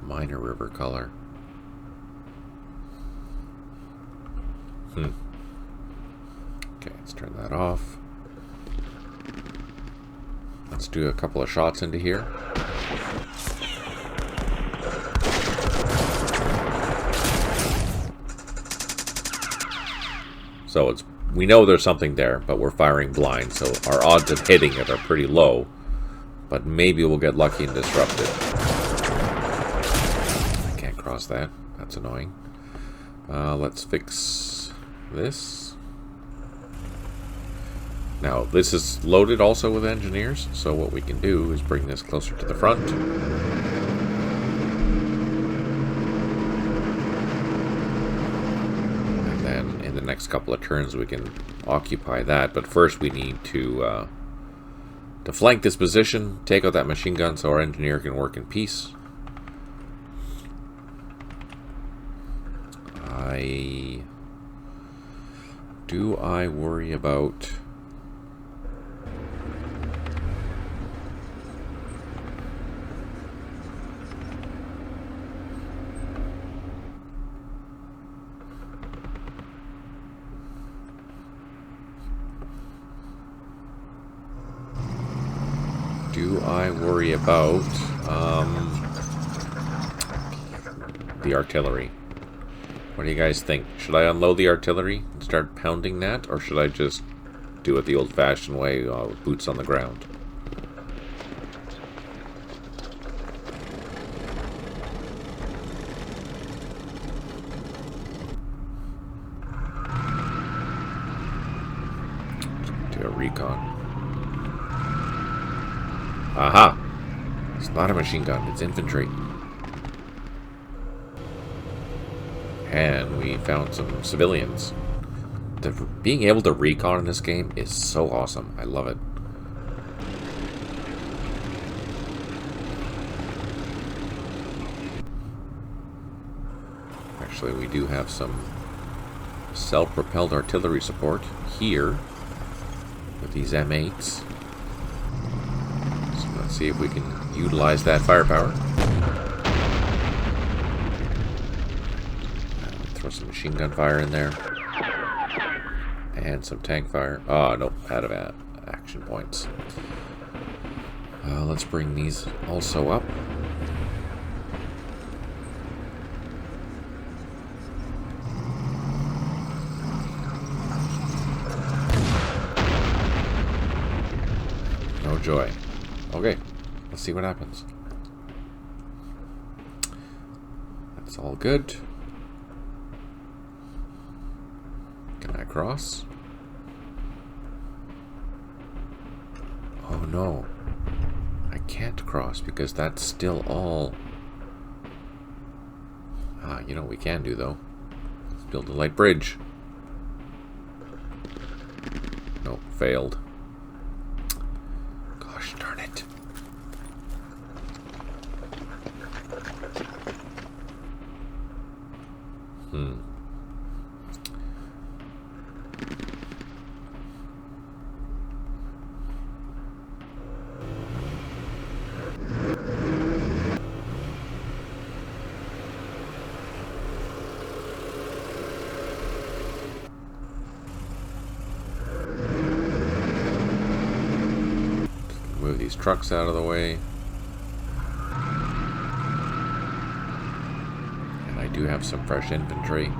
minor river color. Okay, let's turn that off. Let's do a couple of shots into here. So we know there's something there, but we're firing blind, so our odds of hitting it are pretty low. But maybe we'll get lucky and disrupt it. I can't cross that. That's annoying. Let's fix this. Now, this is loaded also with engineers, so what we can do is bring this closer to the front. And then in the next couple of turns we can occupy that, but first we need to flank this position, take out that machine gun so our engineer can work in peace. Do I worry about... the artillery? What do you guys think? Should I unload the artillery and start pounding that, or should I just do it the old-fashioned way, with boots on the ground? Do a recon. Aha! It's not a machine gun, it's infantry. And we found some civilians. Being able to recon in this game is so awesome. I love it. Actually, we do have some self-propelled artillery support here with these M8s. So let's see if we can utilize that firepower. Throw some machine gun fire in there. And some tank fire. Oh, nope, out of action points. Let's bring these also up. No joy. Okay, let's see what happens. That's all good. Can I cross? Oh no. I can't cross because that's still all... you know what we can do though? Let's build a light bridge. Nope, failed. Gosh darn it. Move these trucks out of the way. And I do have some fresh infantry.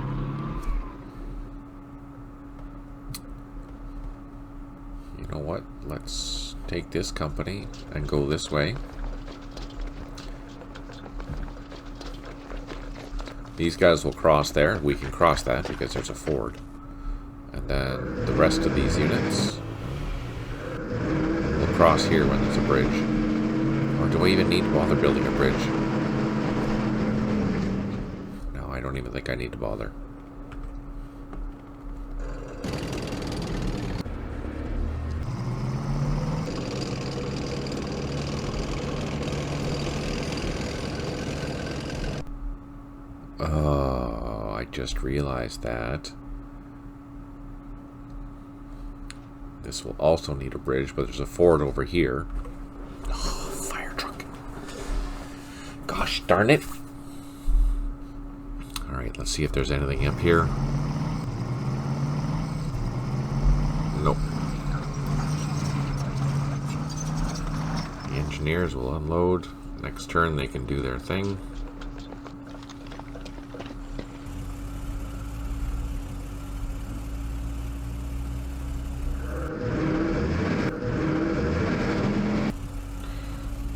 You know what? Let's take this company and go this way. These guys will cross there. We can cross that because there's a ford. And then the rest of these units will cross here when there's a bridge. Or do I even need to bother building a bridge? No, I don't even think I need to bother. Oh, I just realized that. This will also need a bridge, but there's a ford over here. Oh, fire truck. Gosh darn it. Alright, let's see if there's anything up here. Nope. The engineers will unload. Next turn they can do their thing.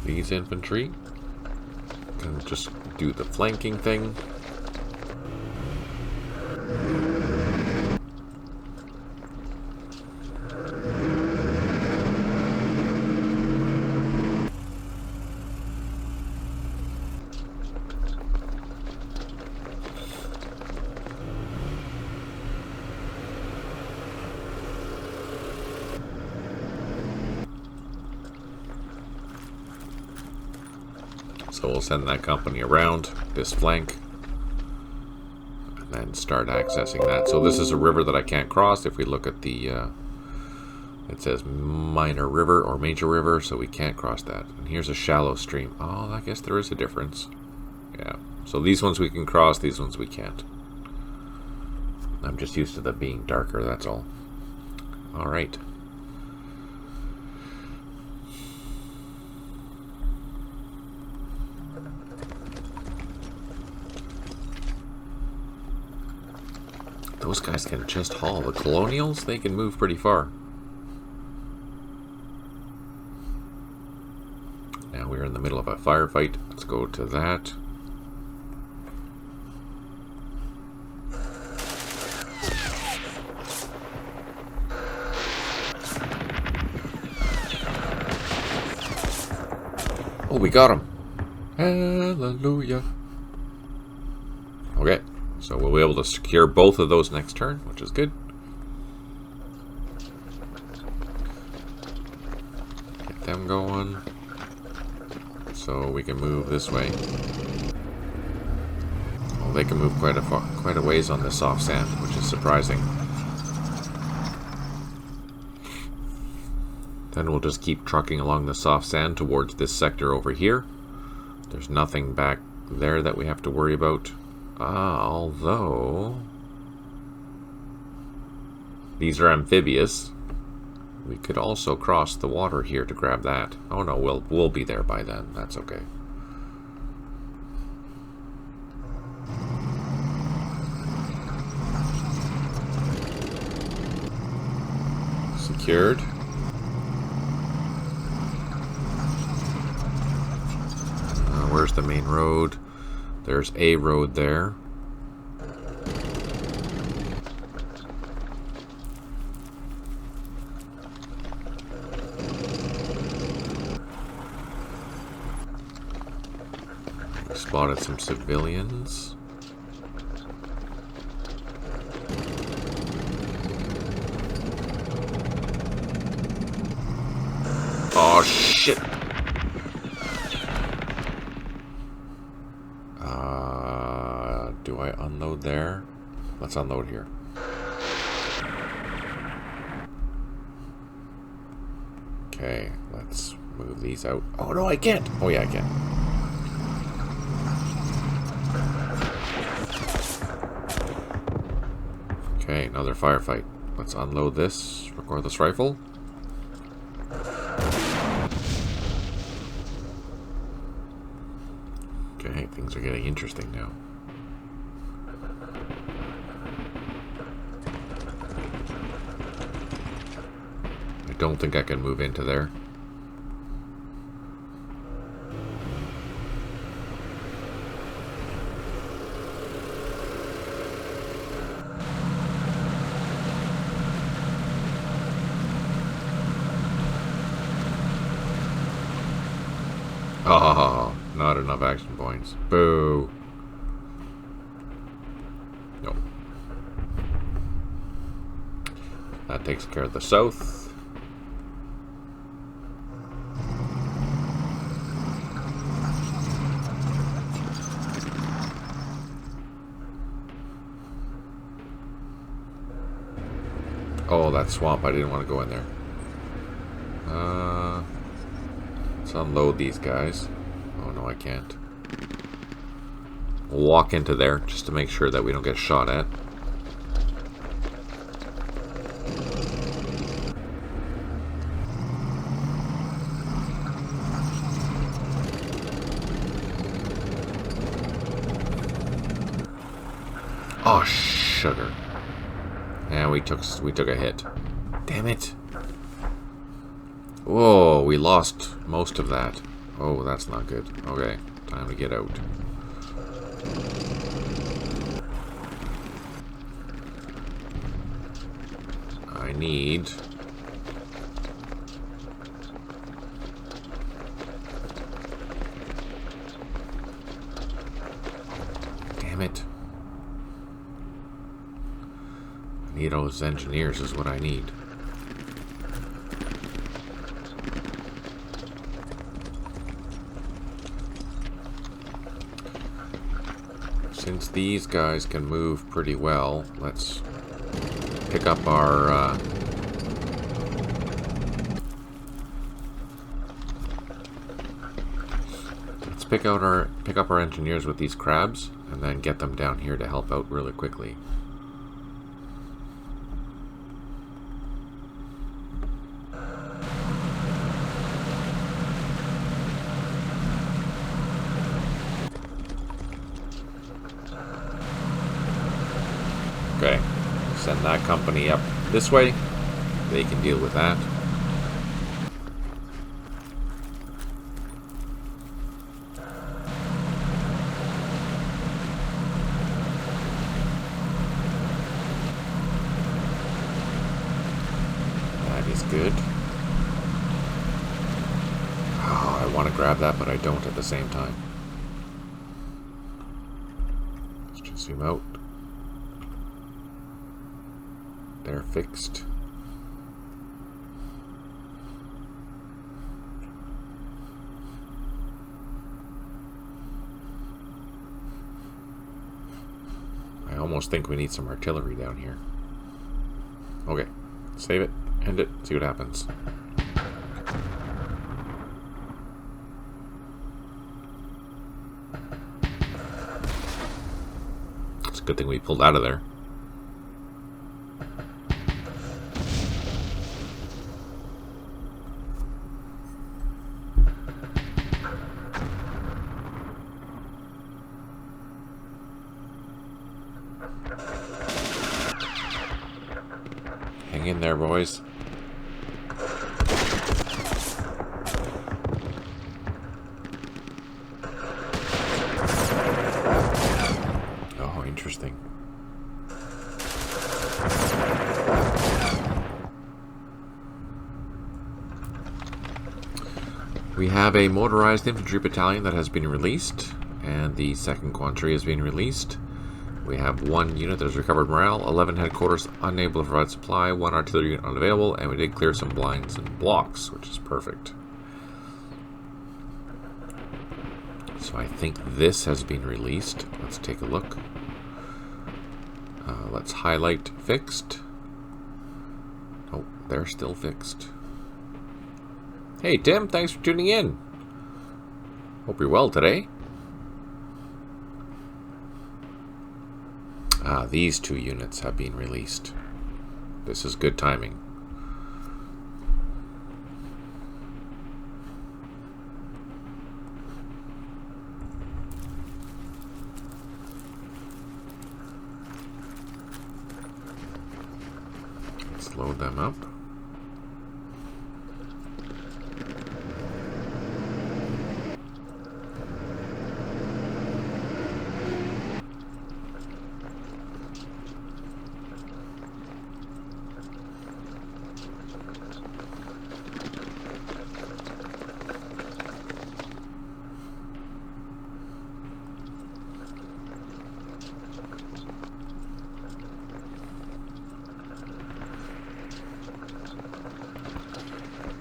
These infantry can just do the flanking thing. So we'll send that company around this flank and then start accessing that. So this is a river that I can't cross. If we look at the, it says minor river or major river, so we can't cross that. And here's a shallow stream. Oh, I guess there is a difference. Yeah. So these ones we can cross, these ones we can't. I'm just used to them being darker, that's all. All right. Those guys can just haul. The colonials, they can move pretty far. Now we're in the middle of a firefight. Let's go to that. Oh, we got him. Hallelujah. Okay, so we'll be able to secure both of those next turn, which is good. Get them going. So we can move this way. Well, they can move quite a ways on the soft sand, which is surprising. Then we'll just keep trucking along the soft sand towards this sector over here. There's nothing back there that we have to worry about. Although these are amphibious. We could also cross the water here to grab that. Oh no, we'll be there by then. That's okay. Secured. Where's the main road? There's a road there. Spotted some civilians. Oh shit! Do I unload there? Let's unload here. Okay, let's move these out. Oh no, I can't! Oh yeah, I can. Okay, another firefight. Let's unload this. Record this rifle. Okay, things are getting interesting now. I don't think I can move into there. Oh, not enough action points. Boo. Nope. That takes care of the south. Oh, that swamp. I didn't want to go in there. Let's unload these guys. Oh, no, I can't. We'll walk into there just to make sure that we don't get shot at. Oh, sugar. And we took a hit. Damn it. Whoa, we lost most of that. Oh, that's not good. Okay, time to get out. I need... Damn it. I need those engineers is what I need. Since these guys can move pretty well, let's pick up our pick up our engineers with these crabs and then get them down here to help out really quickly. Okay, Send that company up this way. They can deal with that. That is good. Oh, I want to grab that, but I don't at the same time. Let's just zoom out. They're fixed. I almost think we need some artillery down here. Okay, save it, end it, see what happens. It's a good thing we pulled out of there. Hang in there, boys. Oh, interesting. We have a motorized infantry battalion that has been released, and the 2nd Quantry has been released. We have 1 unit that has recovered morale, 11 headquarters unable to provide supply, 1 artillery unit unavailable, and we did clear some blinds and blocks, which is perfect. So I think this has been released. Let's take a look. Let's highlight fixed. Oh, they're still fixed. Hey Tim, thanks for tuning in. Hope you're well today. These 2 units have been released. This is good timing. Let's load them up.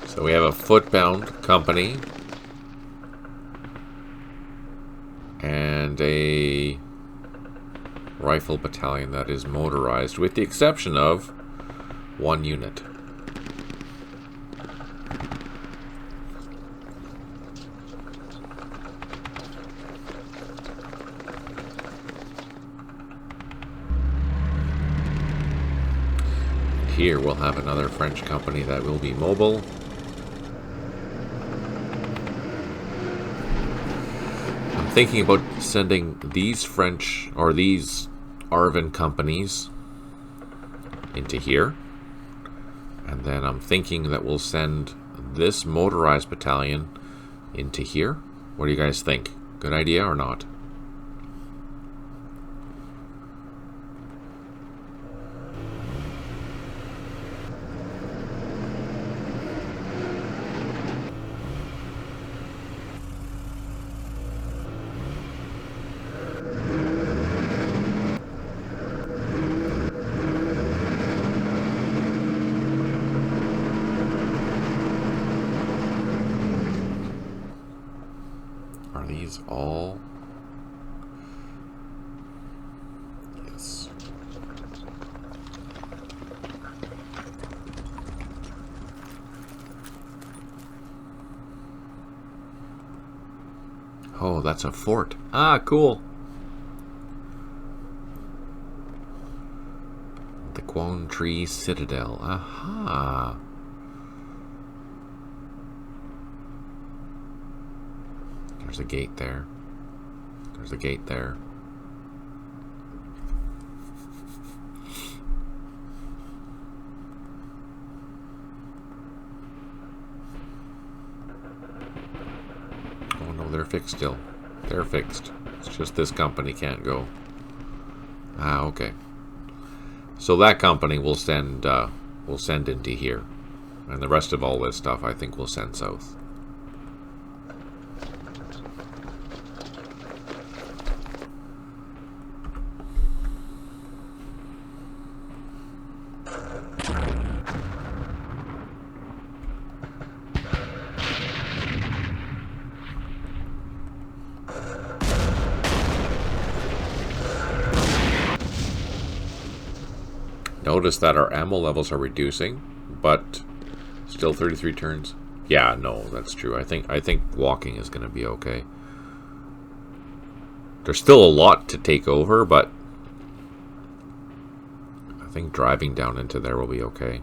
So we have a footbound company and a rifle battalion that is motorized, with the exception of 1 unit. Here we'll have another French company that will be mobile. Thinking about sending these French or these Arvin companies into here, and then I'm thinking that we'll send this motorized battalion into here. What do you guys think? Good idea or not? Are these all? Yes. Oh, that's a fort. Ah, cool. The Quantry Citadel. Aha. There's a gate there. There's a gate there. fixed still. They're fixed. It's just this company can't go. Ah, okay. So that company will send into here. And the rest of all this stuff I think we'll send south. Notice that our ammo levels are reducing, but still 33 turns. Yeah, no, that's true. I think walking is going to be okay. There's still a lot to take over, but I think driving down into there will be okay.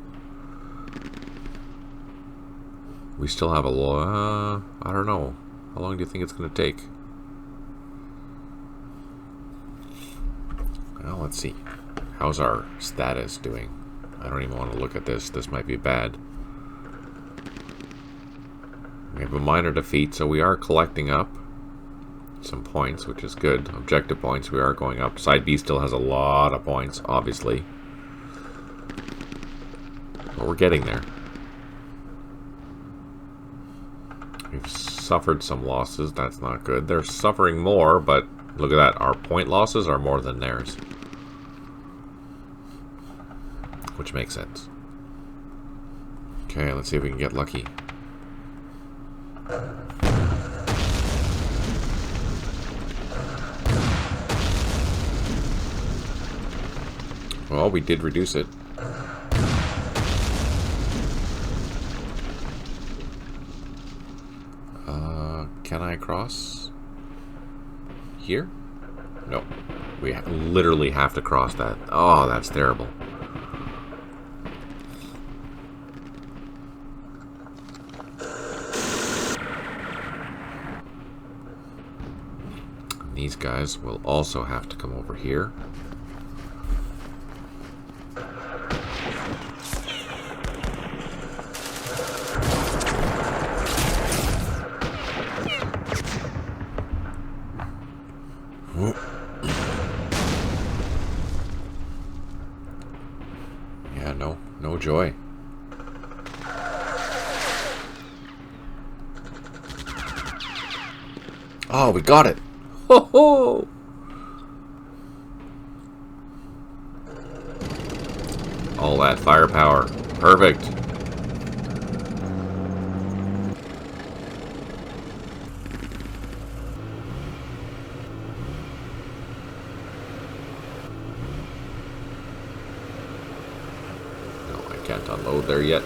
We still have a lot. I don't know. How long do you think it's going to take? Well, let's see. How's our status doing? I don't even want to look at this. This might be bad. We have a minor defeat, so we are collecting up some points, which is good. Objective points, we are going up. Side B still has a lot of points, obviously. But we're getting there. We've suffered some losses. That's not good. They're suffering more, but look at that. Our point losses are more than theirs. Which makes sense. Okay, let's see if we can get lucky. Well, we did reduce it. Can I cross here? No. We literally have to cross that. Oh, that's terrible. These guys will also have to come over here. Yeah, no joy. Oh, we got it. Ho ho! All that firepower. Perfect. No, I can't unload there yet.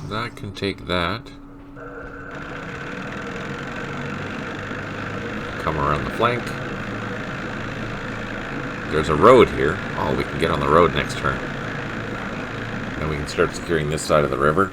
That can take that. Come around the flank. There's a road here. Oh, we can get on the road next turn. Then we can start securing this side of the river.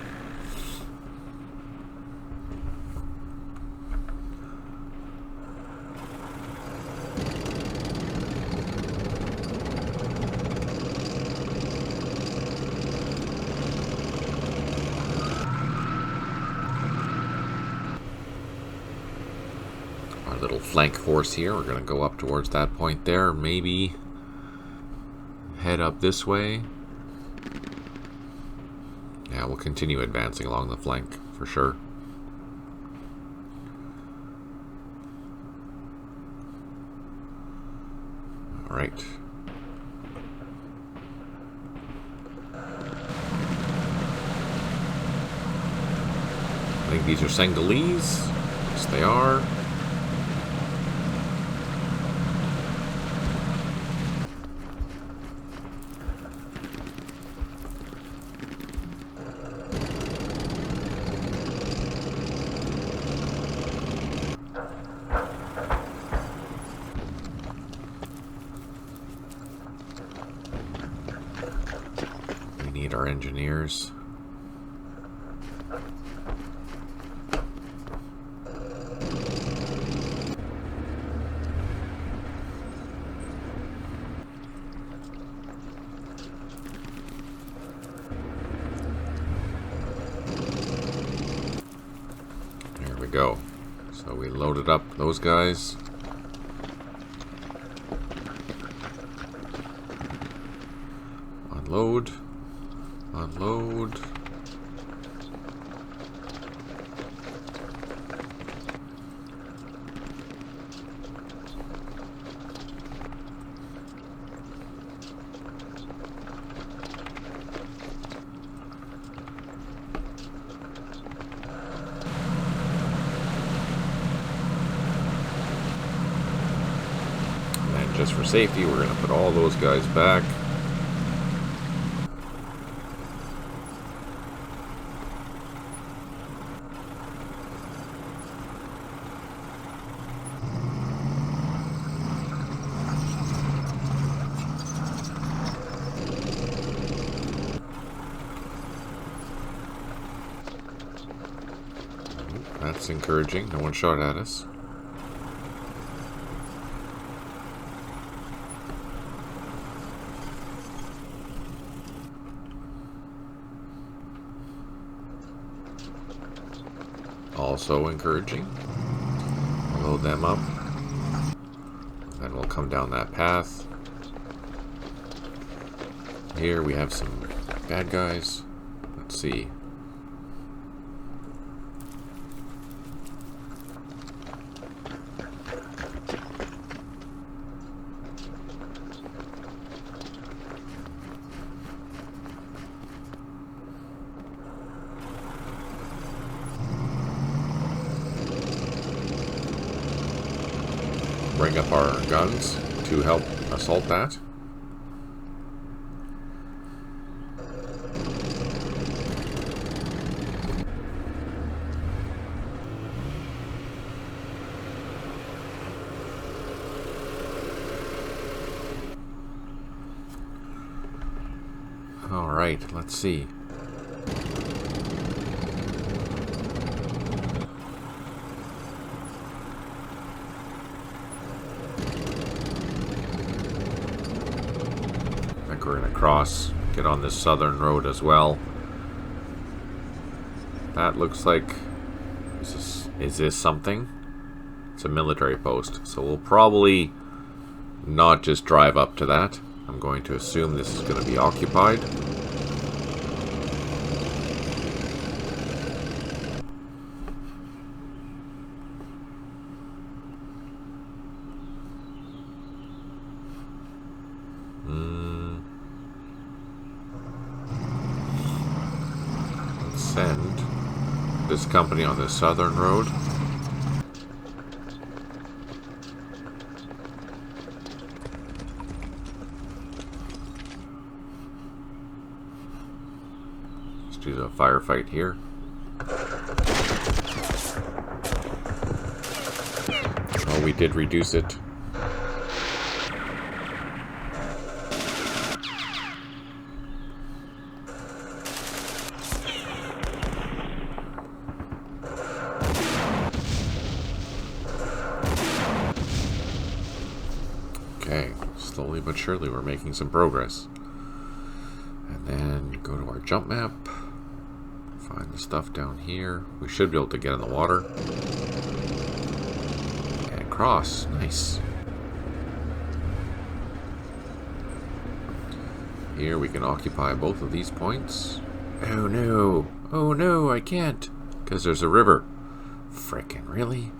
Little flank force here. We're going to go up towards that point there. Maybe head up this way. Yeah, we'll continue advancing along the flank for sure. All right. I think these are Senegalese. Yes, they are. Need our engineers. go. So we loaded up those guys. Unload. Unload. And just for safety, we're going to put all those guys back. That's encouraging. No one shot at us. Also encouraging. I'll load them up. Then we'll come down that path. Here we have some bad guys. Let's see. Bring up our guns to help assault that. All right, let's see. We're going to cross, get on this southern road as well. That looks like, is this something? It's a military post, so we'll probably not just drive up to that. I'm going to assume this is going to be occupied. Send this company on the southern road. Let's do the firefight here. Oh, we did reduce it. Okay, slowly but surely we're making some progress. And then go to our jump map. Find the stuff down here. We should be able to get in the water. And cross. Nice. Here we can occupy both of these points. Oh no. Oh no, I can't. Because there's a river. Frickin' really?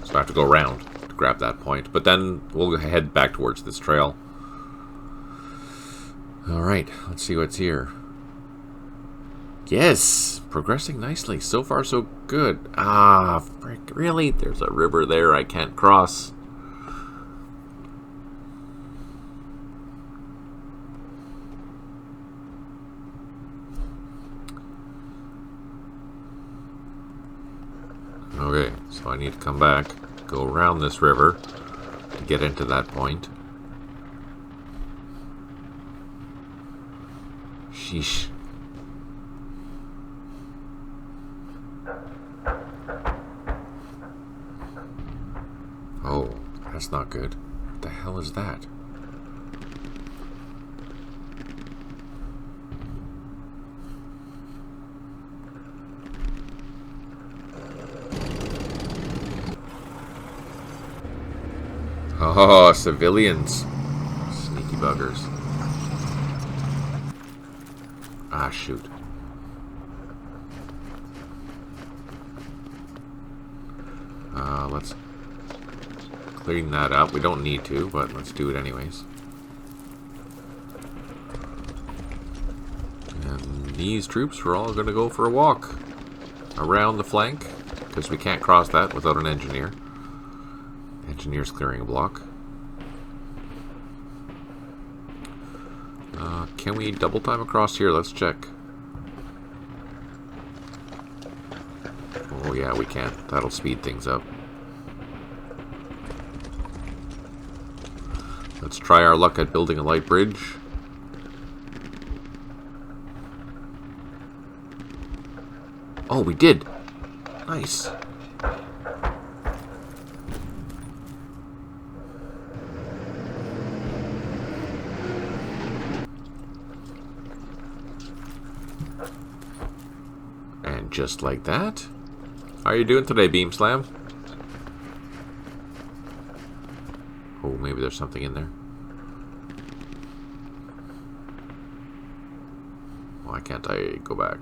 So I have to go around to grab that point. But then we'll head back towards this trail. Alright, let's see what's here. Yes! Progressing nicely. So far, so good. Ah, frick. Really? There's a river there I can't cross. Okay, so I need to come back, go around this river to get into that point. Sheesh. Oh, that's not good. What the hell is that? Oh, civilians. Sneaky buggers. Ah, shoot. Let's clean that up. We don't need to, but let's do it anyways. And these troops are all going to go for a walk around the flank, because we can't cross that without an engineer. Engineer's clearing a block. Can we double time across here? Let's check. Oh yeah, we can. That'll speed things up. Let's try our luck at building a light bridge. Oh, we did! Nice. And just like that. How are you doing today, Beam Slam? Oh, maybe there's something in there. Why can't I go back?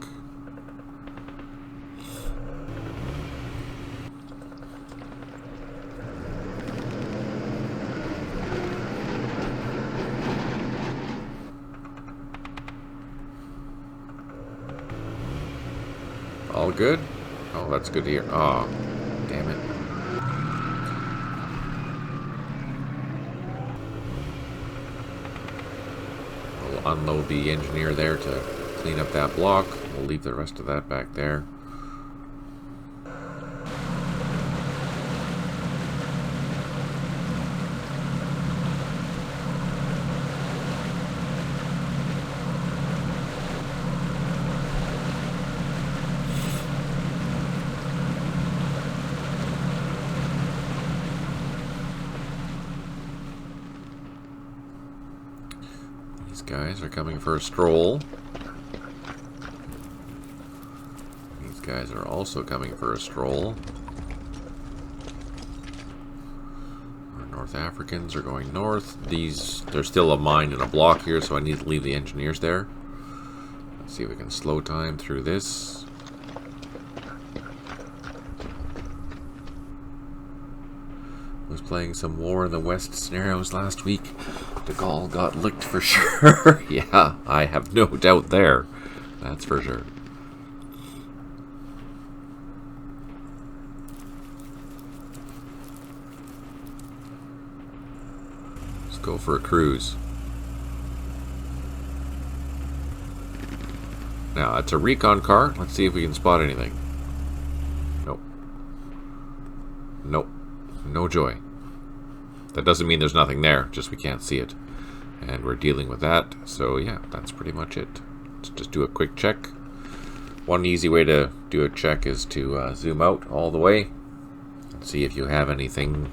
All good? Oh, that's good to hear. Oh, damn it. We'll unload the engineer there to clean up that block. We'll leave the rest of that back there. Guys are coming for a stroll. These guys are also coming for a stroll. Our North Africans are going north. There's still a mine and a block here, so I need to leave the engineers there. Let's see if we can slow time through this. Was playing some War in the West scenarios last week. De Gaulle got licked for sure. Yeah, I have no doubt there. That's for sure. Let's go for a cruise. Now, it's a recon car. Let's see if we can spot anything. Nope. Nope. No joy. That doesn't mean there's nothing there, just we can't see it. And we're dealing with that, so yeah, that's pretty much it. Let's just do a quick check. One easy way to do a check is to zoom out all the way and see if you have anything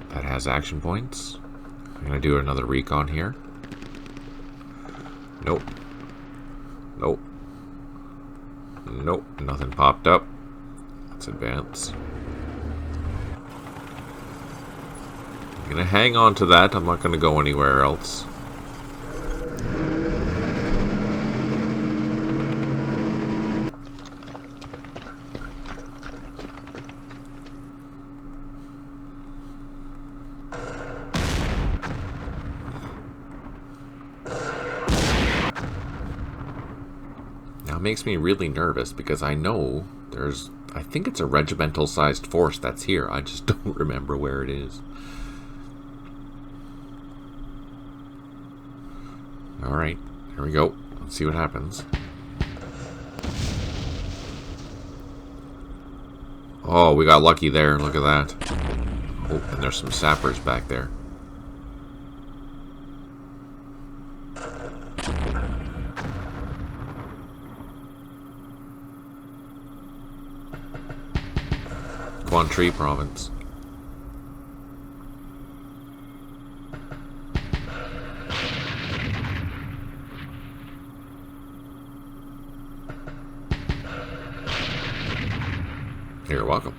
that has action points. I'm going to do another recon here. Nope. Nope. Nope, nothing popped up. Let's advance. I'm going to hang on to that. I'm not going to go anywhere else. Now it makes me really nervous because I know I think it's a regimental sized force that's here. I just don't remember where it is. Alright, here we go. Let's see what happens. Oh, we got lucky there. Look at that. Oh, and there's some sappers back there. Quang province. You're welcome.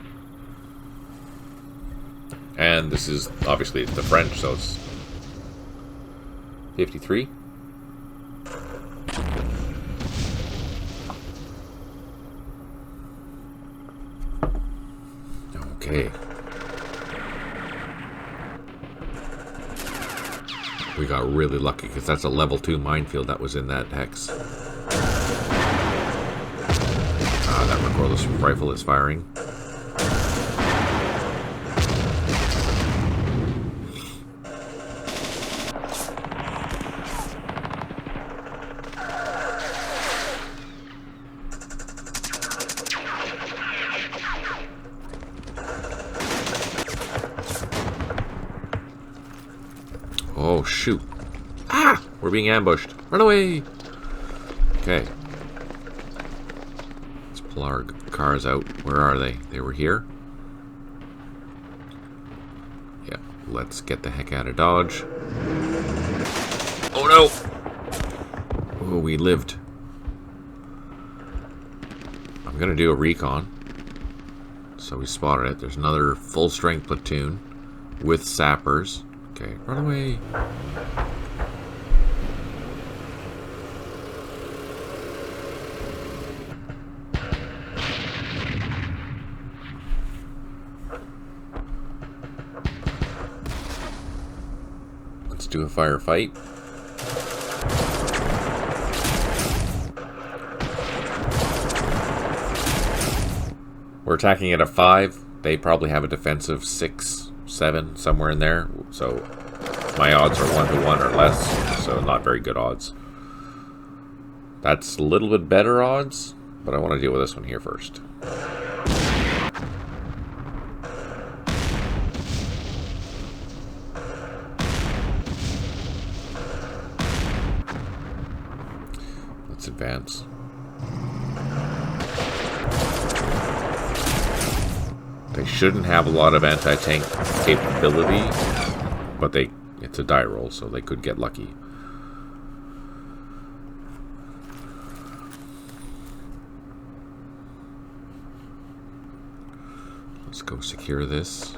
And this is, obviously, it's the French, so it's 53. Okay. We got really lucky, because that's a level 2 minefield that was in that hex. That recordless rifle is firing. Oh, shoot. Ah! We're being ambushed. Run away! Okay. Let's pull our cars out. Where are they? They were here? Yeah. Let's get the heck out of Dodge. Oh, no! Oh, we lived. I'm going to do a recon. So we spotted it. There's another full-strength platoon with sappers. Okay, run away. Let's do a firefight. We're attacking at a 5. They probably have a defensive 6, 7, somewhere in there. So my odds are 1-to-1 or less, so not very good odds. That's a little bit better odds, but I want to deal with this one here first. Let's advance. They shouldn't have a lot of anti-tank capability, but it's a die roll, so they could get lucky. Let's go secure this.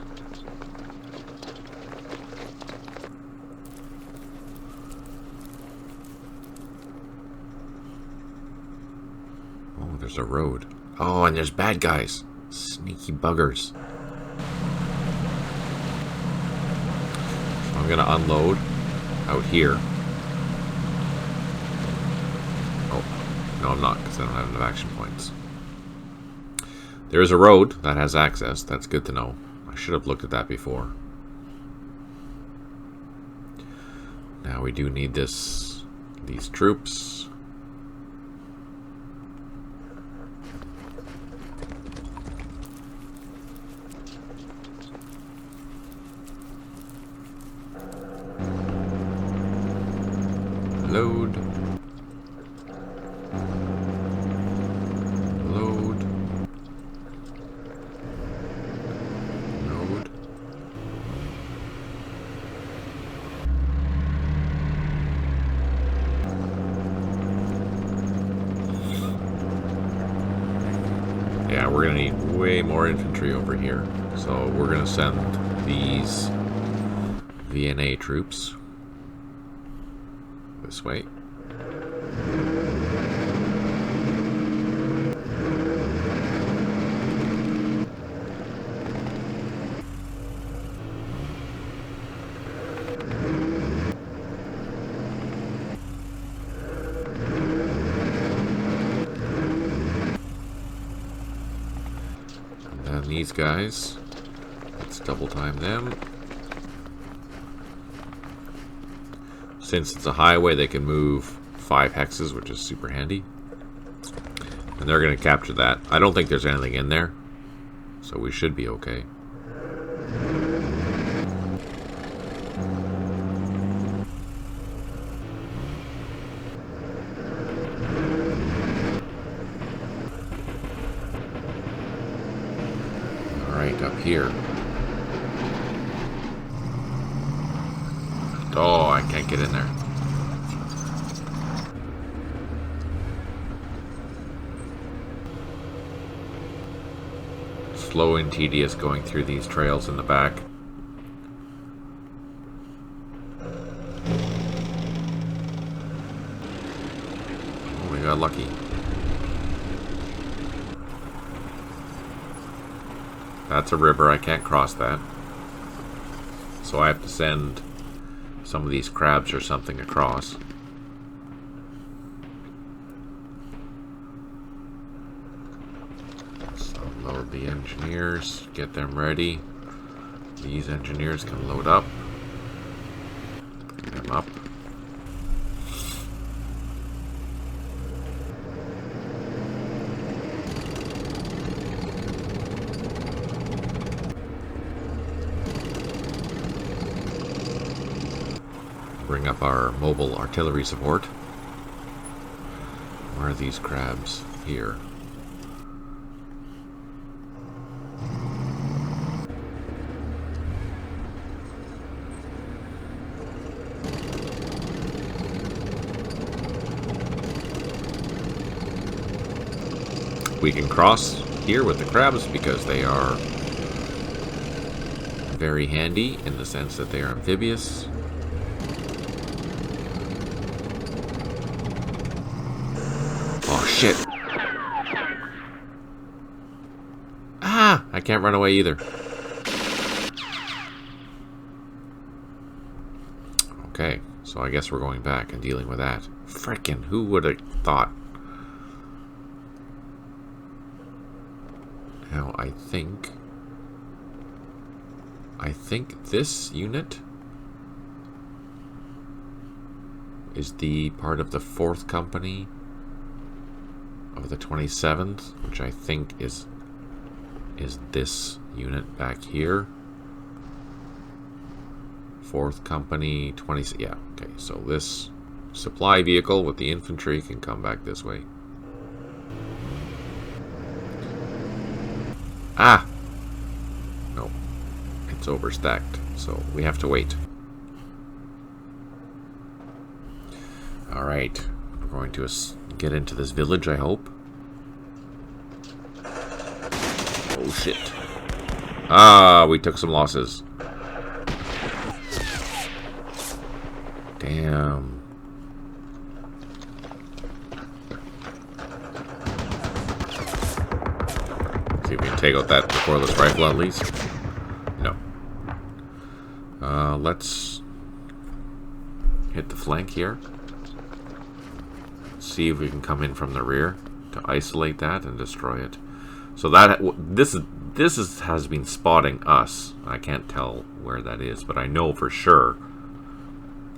Oh, there's a road. Oh, and there's bad guys. Sneaky buggers. So I'm going to unload out here. Oh, no I'm not, because I don't have enough action points. There is a road that has access. That's good to know. I should have looked at that before. Now we do need these troops. Load. Load. Load. Yeah, we're going to need way more infantry over here. So we're going to send these VNA troops this way. And then these guys, let's double time them. Since it's a highway, they can move 5 hexes, which is super handy. And they're going to capture that. I don't think there's anything in there, so we should be okay. Alright, up here. Oh, I can't get in there. Slow and tedious going through these trails in the back. lucky. That's a river. I can't cross that. So I have to send some of these crabs or something across. So load the engineers. Get them ready. These engineers can load up. Bring them up. Bring up our mobile artillery support. Where are these crabs? Here. We can cross here with the crabs because they are very handy in the sense that they are amphibious. Oh shit! Ah! I can't run away either. Okay, so I guess we're going back and dealing with that. Frickin', who would have thought? Now, I think this unit is the part of the 4th Company of the 27th, which I think is this unit back here. 4th Company, 20... Yeah, okay, so this supply vehicle with the infantry can come back this way. Ah! No. It's overstacked, so we have to wait. Alright. We're going to get into this village, I hope. Oh, shit. Ah, we took some losses. Damn. See if we can take out that recorderless rifle at least. No. Let's hit the flank here. See if we can come in from the rear to isolate that and destroy it. So that this has been spotting us. I can't tell where that is, but I know for sure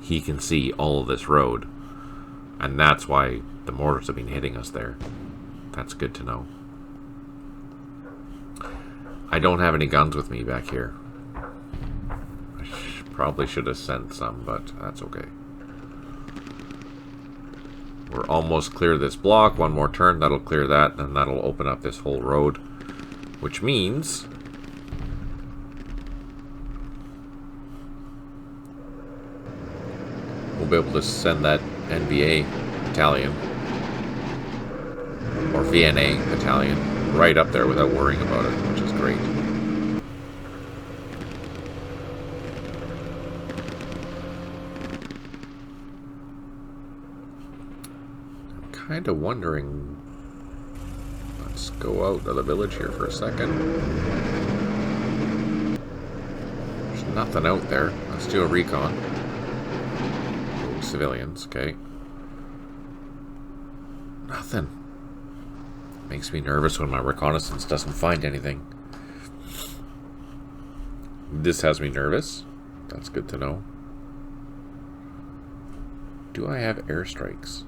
he can see all of this road, and that's why the mortars have been hitting us there. That's good to know. I don't have any guns with me back here. I probably should have sent some, but that's okay. We're almost clear this block. One more turn, that'll clear that, and that'll open up this whole road. Which means we'll be able to send that NVA battalion, or VNA battalion, right up there without worrying about it, which is great. Kind of wondering. Let's go out of the village here for a second. There's nothing out there. Let's do a recon. Civilians, okay. Nothing. Makes me nervous when my reconnaissance doesn't find anything. This has me nervous. That's good to know. Do I have airstrikes?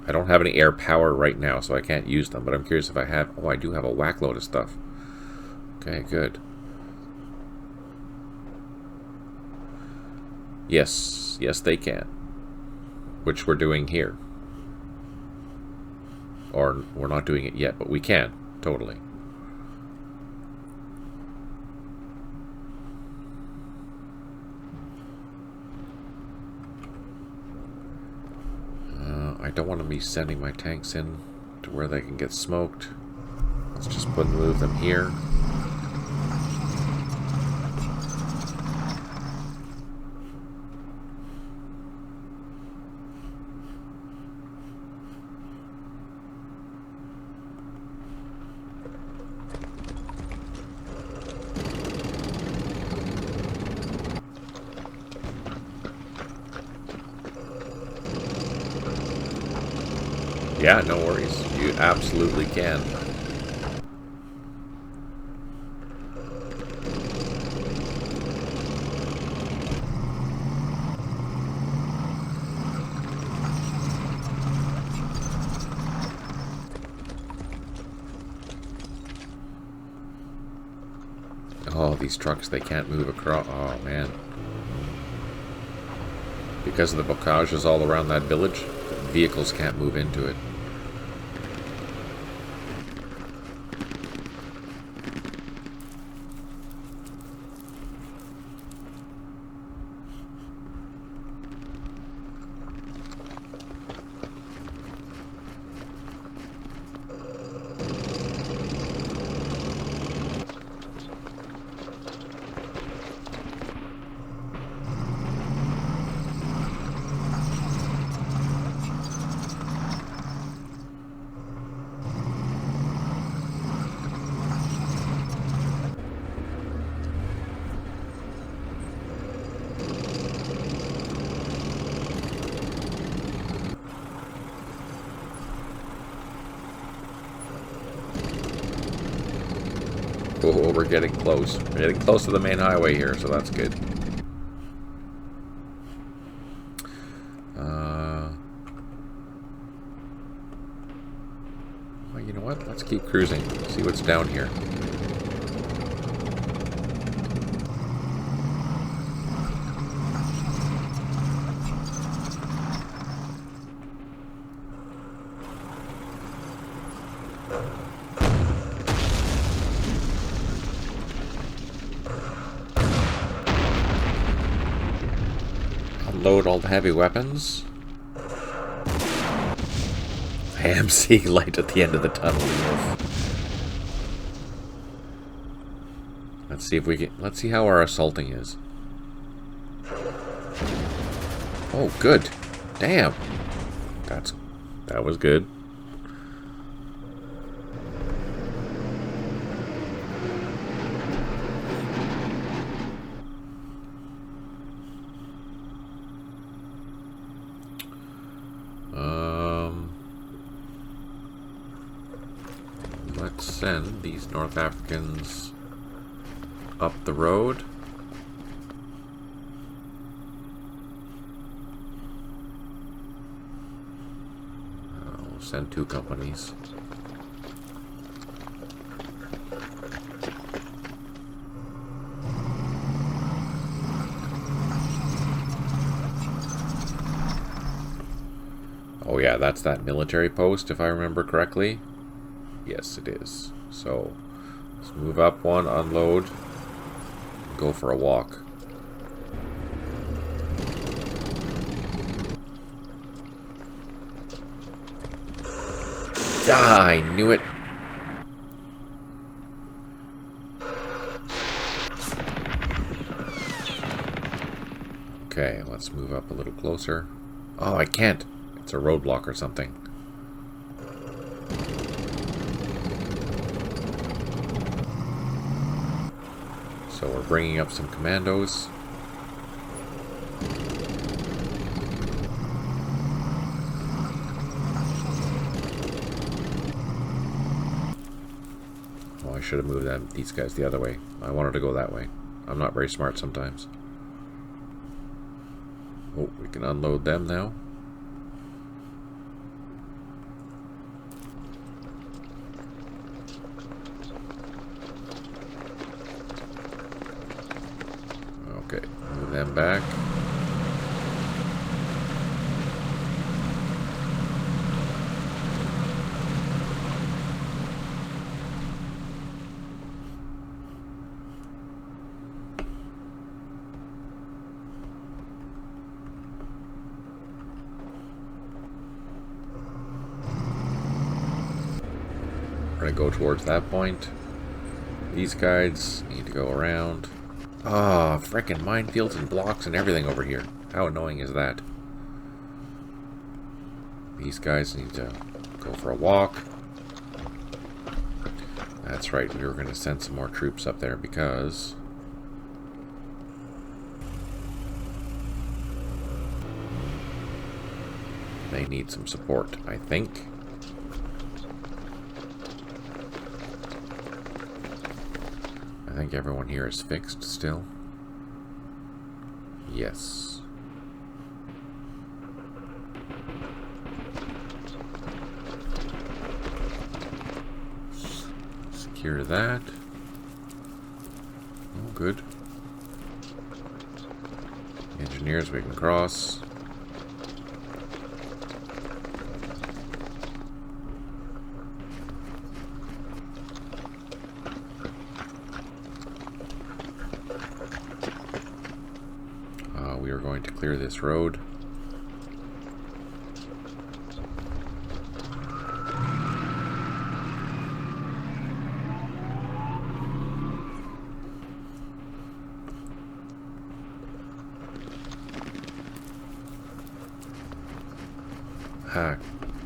I don't have any air power right now, so I can't use them, but I'm curious if I have... Oh, I do have a whack load of stuff. Okay, good. Yes, yes they can. Which we're doing here. Or, we're not doing it yet, but we can, totally. I don't want to be sending my tanks in to where they can get smoked. Let's just move them here. Yeah, no worries. You absolutely can. Oh, these trucks, they can't move across. Oh, man. Because of the bocages all around that village, vehicles can't move into it. Oh, we're getting close. We're getting close to the main highway here, so that's good. Well, you know what? Let's keep cruising. See what's down here. Unload all the heavy weapons. I am seeing light at the end of the tunnel. Let's see if we can. Let's see how our assaulting is. Oh, good. Damn. That was good. Let's send these North Africans up the road. We'll send 2 companies. Oh yeah, that's that military post, if I remember correctly. Yes, it is. So, let's move up one, unload, and go for a walk. Ah, I knew it. Okay, let's move up a little closer. Oh, I can't. It's a roadblock or something. So we're bringing up some commandos. Oh, I should have moved these guys the other way. I wanted to go that way. I'm not very smart sometimes. Oh, we can unload them now. Okay, move them back. We're gonna go towards that point. These guys need to go around. Ah, oh, frickin' minefields and blocks and everything over here. How annoying is that? These guys need to go for a walk. That's right, we were going to send some more troops up there because they need some support, I think. think everyone here is fixed still. Yes. Secure that. Oh, good. Engineers, we can cross. We are going to clear this road. Ah,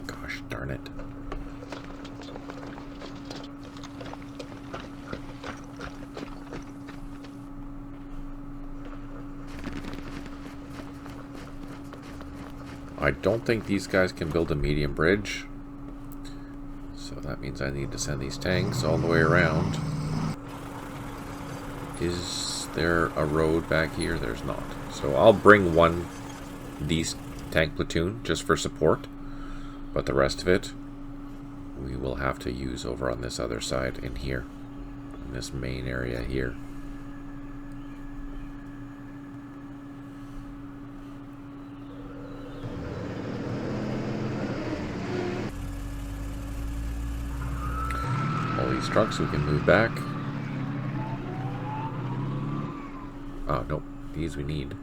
gosh darn it. I don't think these guys can build a medium bridge. So that means I need to send these tanks all the way around. Is there a road back here? There's not. So I'll bring these tank platoon just for support. But the rest of it, we will have to use over on this other side in here. In this main area here. All these trucks we can move back. Oh, nope. These we need.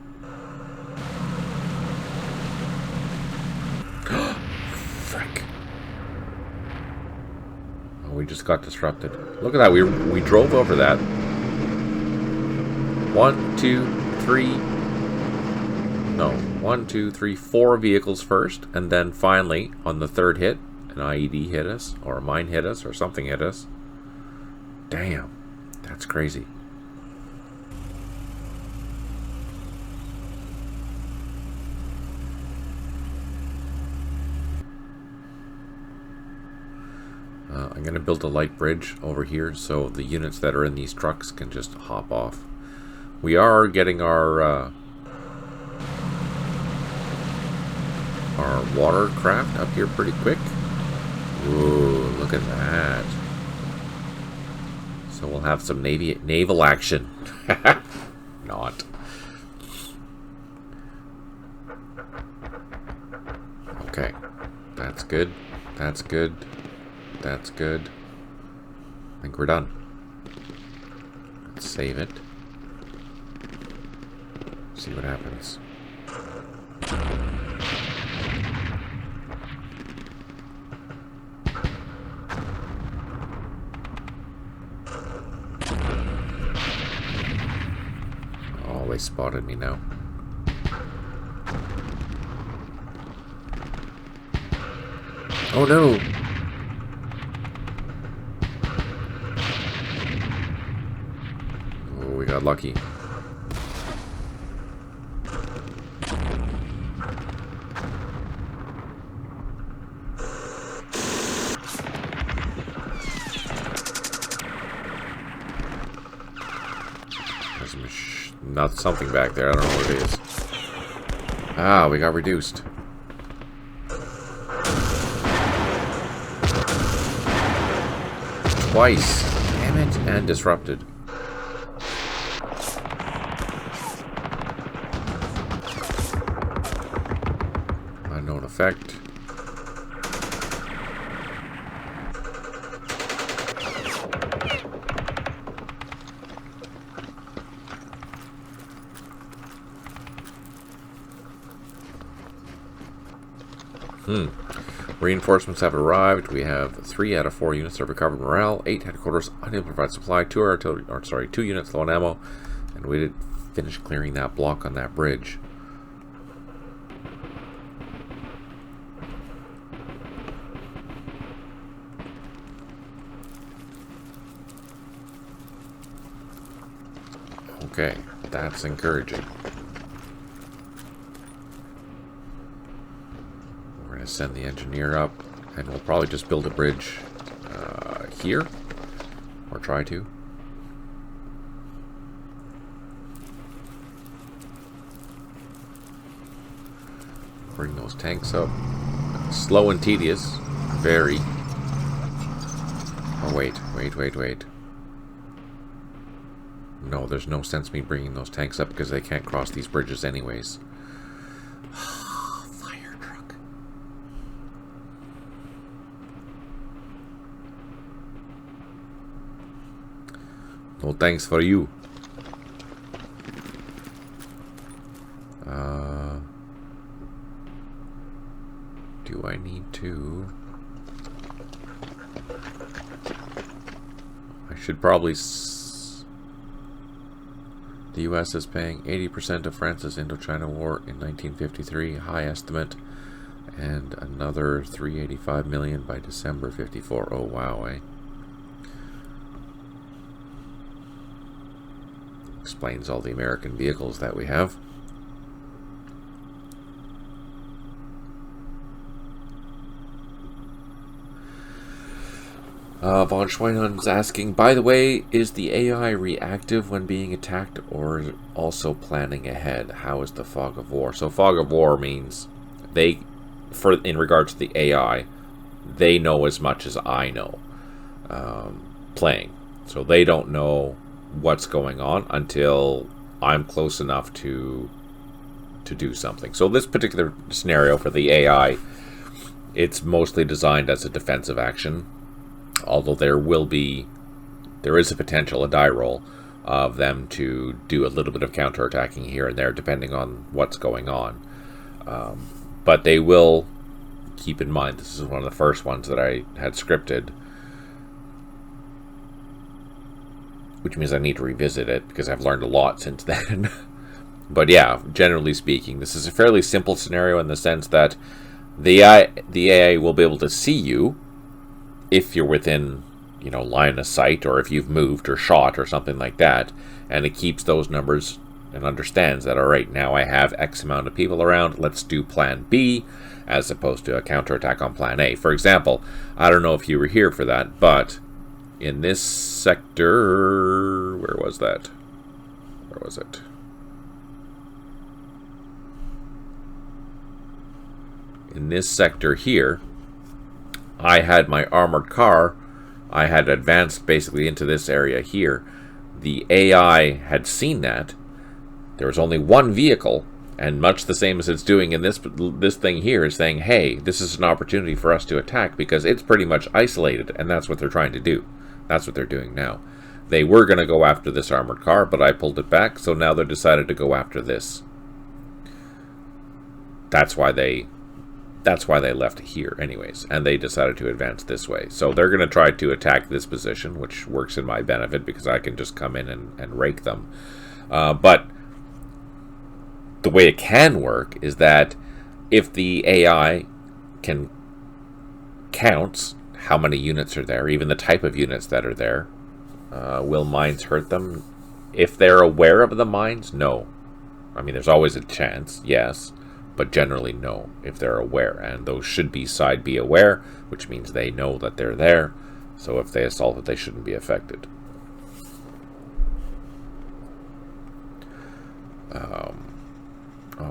Frick. Oh, we just got disrupted. Look at that. We drove over that. 1, 2, 3. No. 1, 2, 3, 4 vehicles first. And then finally, on the third hit, an IED hit us. Or a mine hit us. Or something hit us. Damn. That's crazy. I'm going to build a light bridge over here so the units that are in these trucks can just hop off. We are getting our watercraft up here pretty quick. Ooh, look at that. So we'll have some naval action. Not. Okay. That's good. That's good. That's good. I think we're done. Let's save it. See what happens. Oh, they spotted me now. Oh no! Oh, we got lucky. There's not something back there. I don't know what it is. Ah, we got reduced. Twice. Damn it. And disrupted. Unknown effect. Reinforcements have arrived. We have 3 out of 4 units have recovered morale. 8 headquarters unable to provide supply. 2 artillery, or sorry, 2 units low on ammo, and we did finish clearing that block on that bridge. Okay, that's encouraging. Send the engineer up, and we'll probably just build a bridge here, or try to. Bring those tanks up. Slow and tedious. Very. Oh, wait. No, there's no sense me bringing those tanks up because they can't cross these bridges anyways. Fire truck. No thanks for you. Do I need to... I should probably... The U.S. is paying 80% of France's Indochina War in 1953, high estimate, and another 385 million by December 54. Oh wow, eh? Explains all the American vehicles that we have. Von Schweinhund's asking, by the way, is the AI reactive when being attacked or is it also planning ahead? How is the fog of war? So fog of war means in regards to the AI, they know as much as I know playing. So they don't know what's going on until I'm close enough to do something. So this particular scenario for the AI, it's mostly designed as a defensive action. Although there is a potential, a die roll, of them to do a little bit of counterattacking here and there, depending on what's going on. But they will keep in mind, this is one of the first ones that I had scripted, which means I need to revisit it because I've learned a lot since then. But yeah, generally speaking, this is a fairly simple scenario in the sense that the AI will be able to see you if you're within, line of sight, or if you've moved or shot or something like that, and it keeps those numbers and understands that, all right, now I have X amount of people around, let's do plan B, as opposed to a counterattack on plan A. For example, I don't know if you were here for that, but in this sector, where was that? Where was it? In this sector here, I had my armored car, I had advanced basically into this area here. The AI had seen that. There was only one vehicle, and much the same as it's doing in this thing here, is saying, hey, this is an opportunity for us to attack because it's pretty much isolated, and that's what they're trying to do. That's what they're doing now. They were going to go after this armored car, but I pulled it back, so now they've decided to go after this. That's why they left here anyways, and they decided to advance this way. So they're going to try to attack this position, which works in my benefit because I can just come in and rake them. But the way it can work is that if the AI can count how many units are there, even the type of units that are there, will mines hurt them? If they're aware of the mines, no. I mean, there's always a chance, yes. But generally, no, if they're aware. And those should be side B aware, which means they know that they're there. So if they assault it, they shouldn't be affected.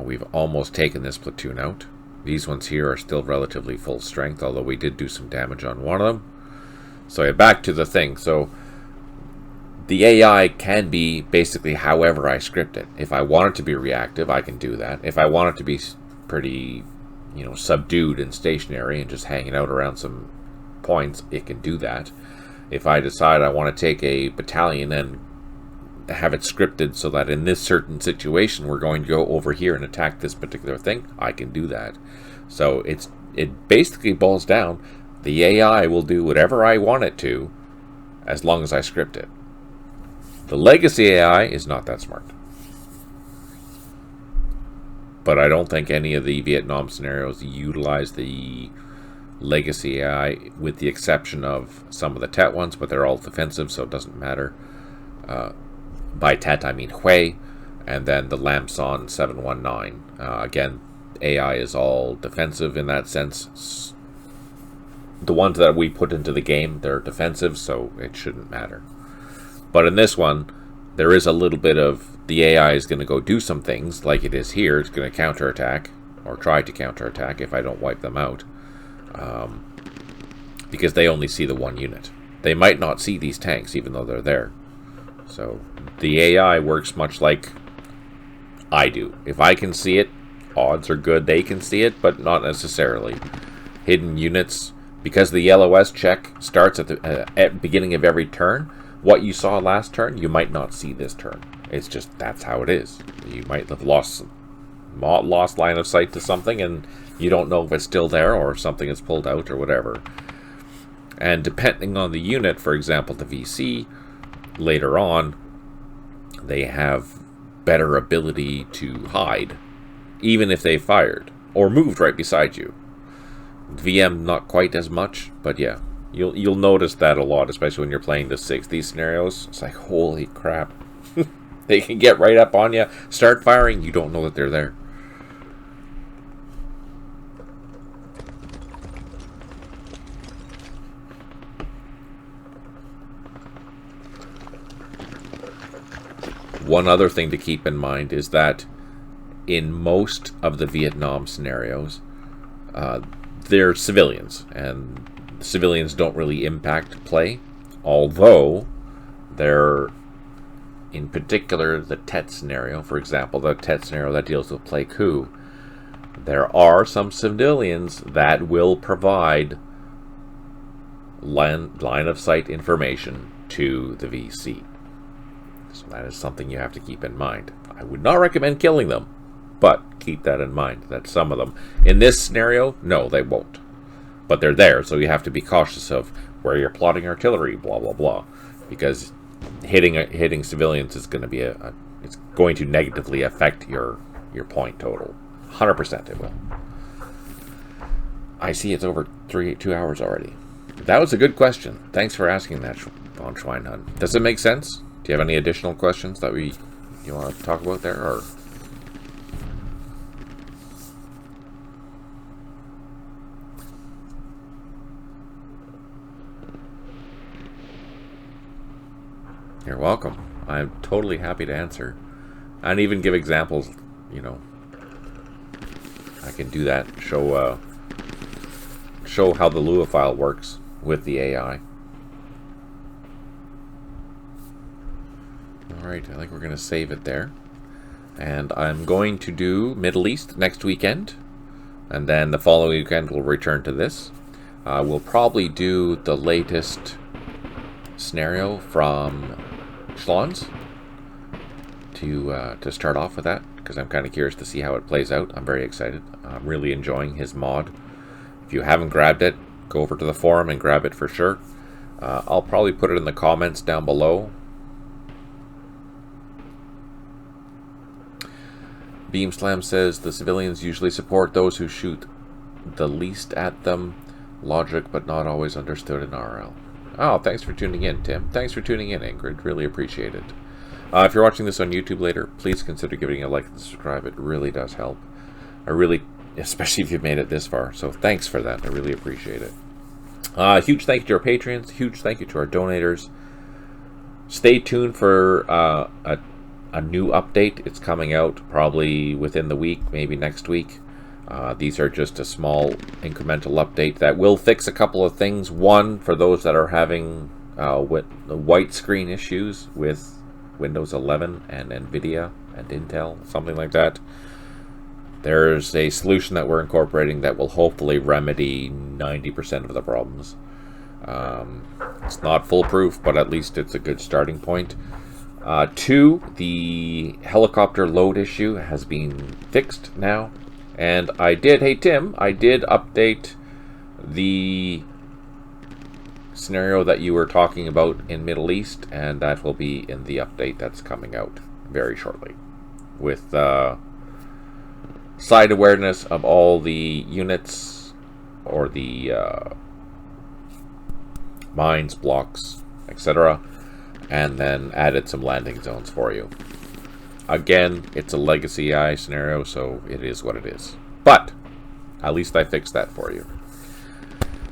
We've almost taken this platoon out. These ones here are still relatively full strength, although we did do some damage on one of them. So yeah, back to the thing. So the AI can be basically however I script it. If I want it to be reactive, I can do that. If I want it to be pretty, subdued and stationary and just hanging out around some points, it can do that. If I decide I want to take a battalion and have it scripted so that in this certain situation we're going to go over here and attack this particular thing, I can do that. So it basically boils down, the AI will do whatever I want it to as long as I script it. The legacy AI is not that smart. But I don't think any of the Vietnam scenarios utilize the legacy AI, with the exception of some of the Tet ones, but they're all defensive, so it doesn't matter. By Tet, I mean Hue, and then the Lam Son 719. Again, AI is all defensive in that sense. The ones that we put into the game, they're defensive, so it shouldn't matter. But in this one, there is a little bit of the AI is going to go do some things, like it is here. It's going to counterattack, or try to counterattack if I don't wipe them out, because they only see the one unit. They might not see these tanks even though they're there. So the AI works much like I do. If I can see it, odds are good they can see it, but not necessarily. Hidden units, because the LOS check starts at the beginning of every turn, what you saw last turn, you might not see this turn. It's just, that's how it is. You might have lost line of sight to something, and you don't know if it's still there or if something is pulled out or whatever. And depending on the unit, for example, the VC, later on, they have better ability to hide, even if they fired or moved right beside you. VM not quite as much, but yeah, you'll notice that a lot, especially when you're playing the 6. Scenarios. It's like, holy crap. They can get right up on you, start firing, you don't know that they're there. One other thing to keep in mind is that in most of the Vietnam scenarios, they're civilians, and civilians don't really impact play, although they're, in particular, the Tet scenario, for example, the Tet scenario that deals with play coup, there are some civilians that will provide line of sight information to the VC. So that is something you have to keep in mind. I would not recommend killing them, but keep that in mind, that some of them. In this scenario, no, they won't. But they're there, so you have to be cautious of where you're plotting artillery, blah, blah, blah. Because hitting civilians is going to be it's going to negatively affect your point total. 100% it will. I see it's over 2 hours already. That was a good question. Thanks for asking that, von Schweinhund. Does it make sense? Do you have any additional questions that you want to talk about there, or? You're welcome. I'm totally happy to answer, and even give examples. You know, I can do that. Show how the Lua file works with the AI. Alright, I think we're going to save it there. And I'm going to do Middle East next weekend. And then the following weekend we'll return to this. We'll probably do the latest scenario from Schlons to start off with that, because I'm kind of curious to see how it plays out. I'm very excited. I'm really enjoying his mod. If you haven't grabbed it, go over to the forum and grab it for sure. I'll probably put it in the comments down below. Beamslam says the civilians usually support those who shoot the least at them. Logic, but not always understood in RL. Oh, thanks for tuning in, Tim. Thanks for tuning in, Ingrid. Really appreciate it. If you're watching this on YouTube later, please consider giving a like and subscribe. It really does help. Especially if you've made it this far. So thanks for that. I really appreciate it. Huge thank you to our patrons. Huge thank you to our donators. Stay tuned for a new update. It's coming out probably within the week, maybe next week. These are just a small incremental update that will fix a couple of things. One, for those that are having with the white screen issues with Windows 11 and NVIDIA and Intel, something like that. There's a solution that we're incorporating that will hopefully remedy 90% of the problems. It's not foolproof, but at least it's a good starting point. 2, the helicopter load issue has been fixed now. And hey Tim, I did update the scenario that you were talking about in Middle East, and that will be in the update that's coming out very shortly. With side awareness of all the units, or the mines, blocks, etc. And then added some landing zones for you. Again, it's a legacy AI scenario, so it is what it is. But at least I fixed that for you.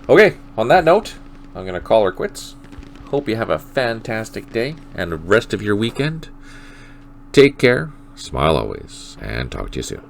Okay, on that note, I'm going to call her quits. Hope you have a fantastic day and the rest of your weekend. Take care, smile always, and talk to you soon.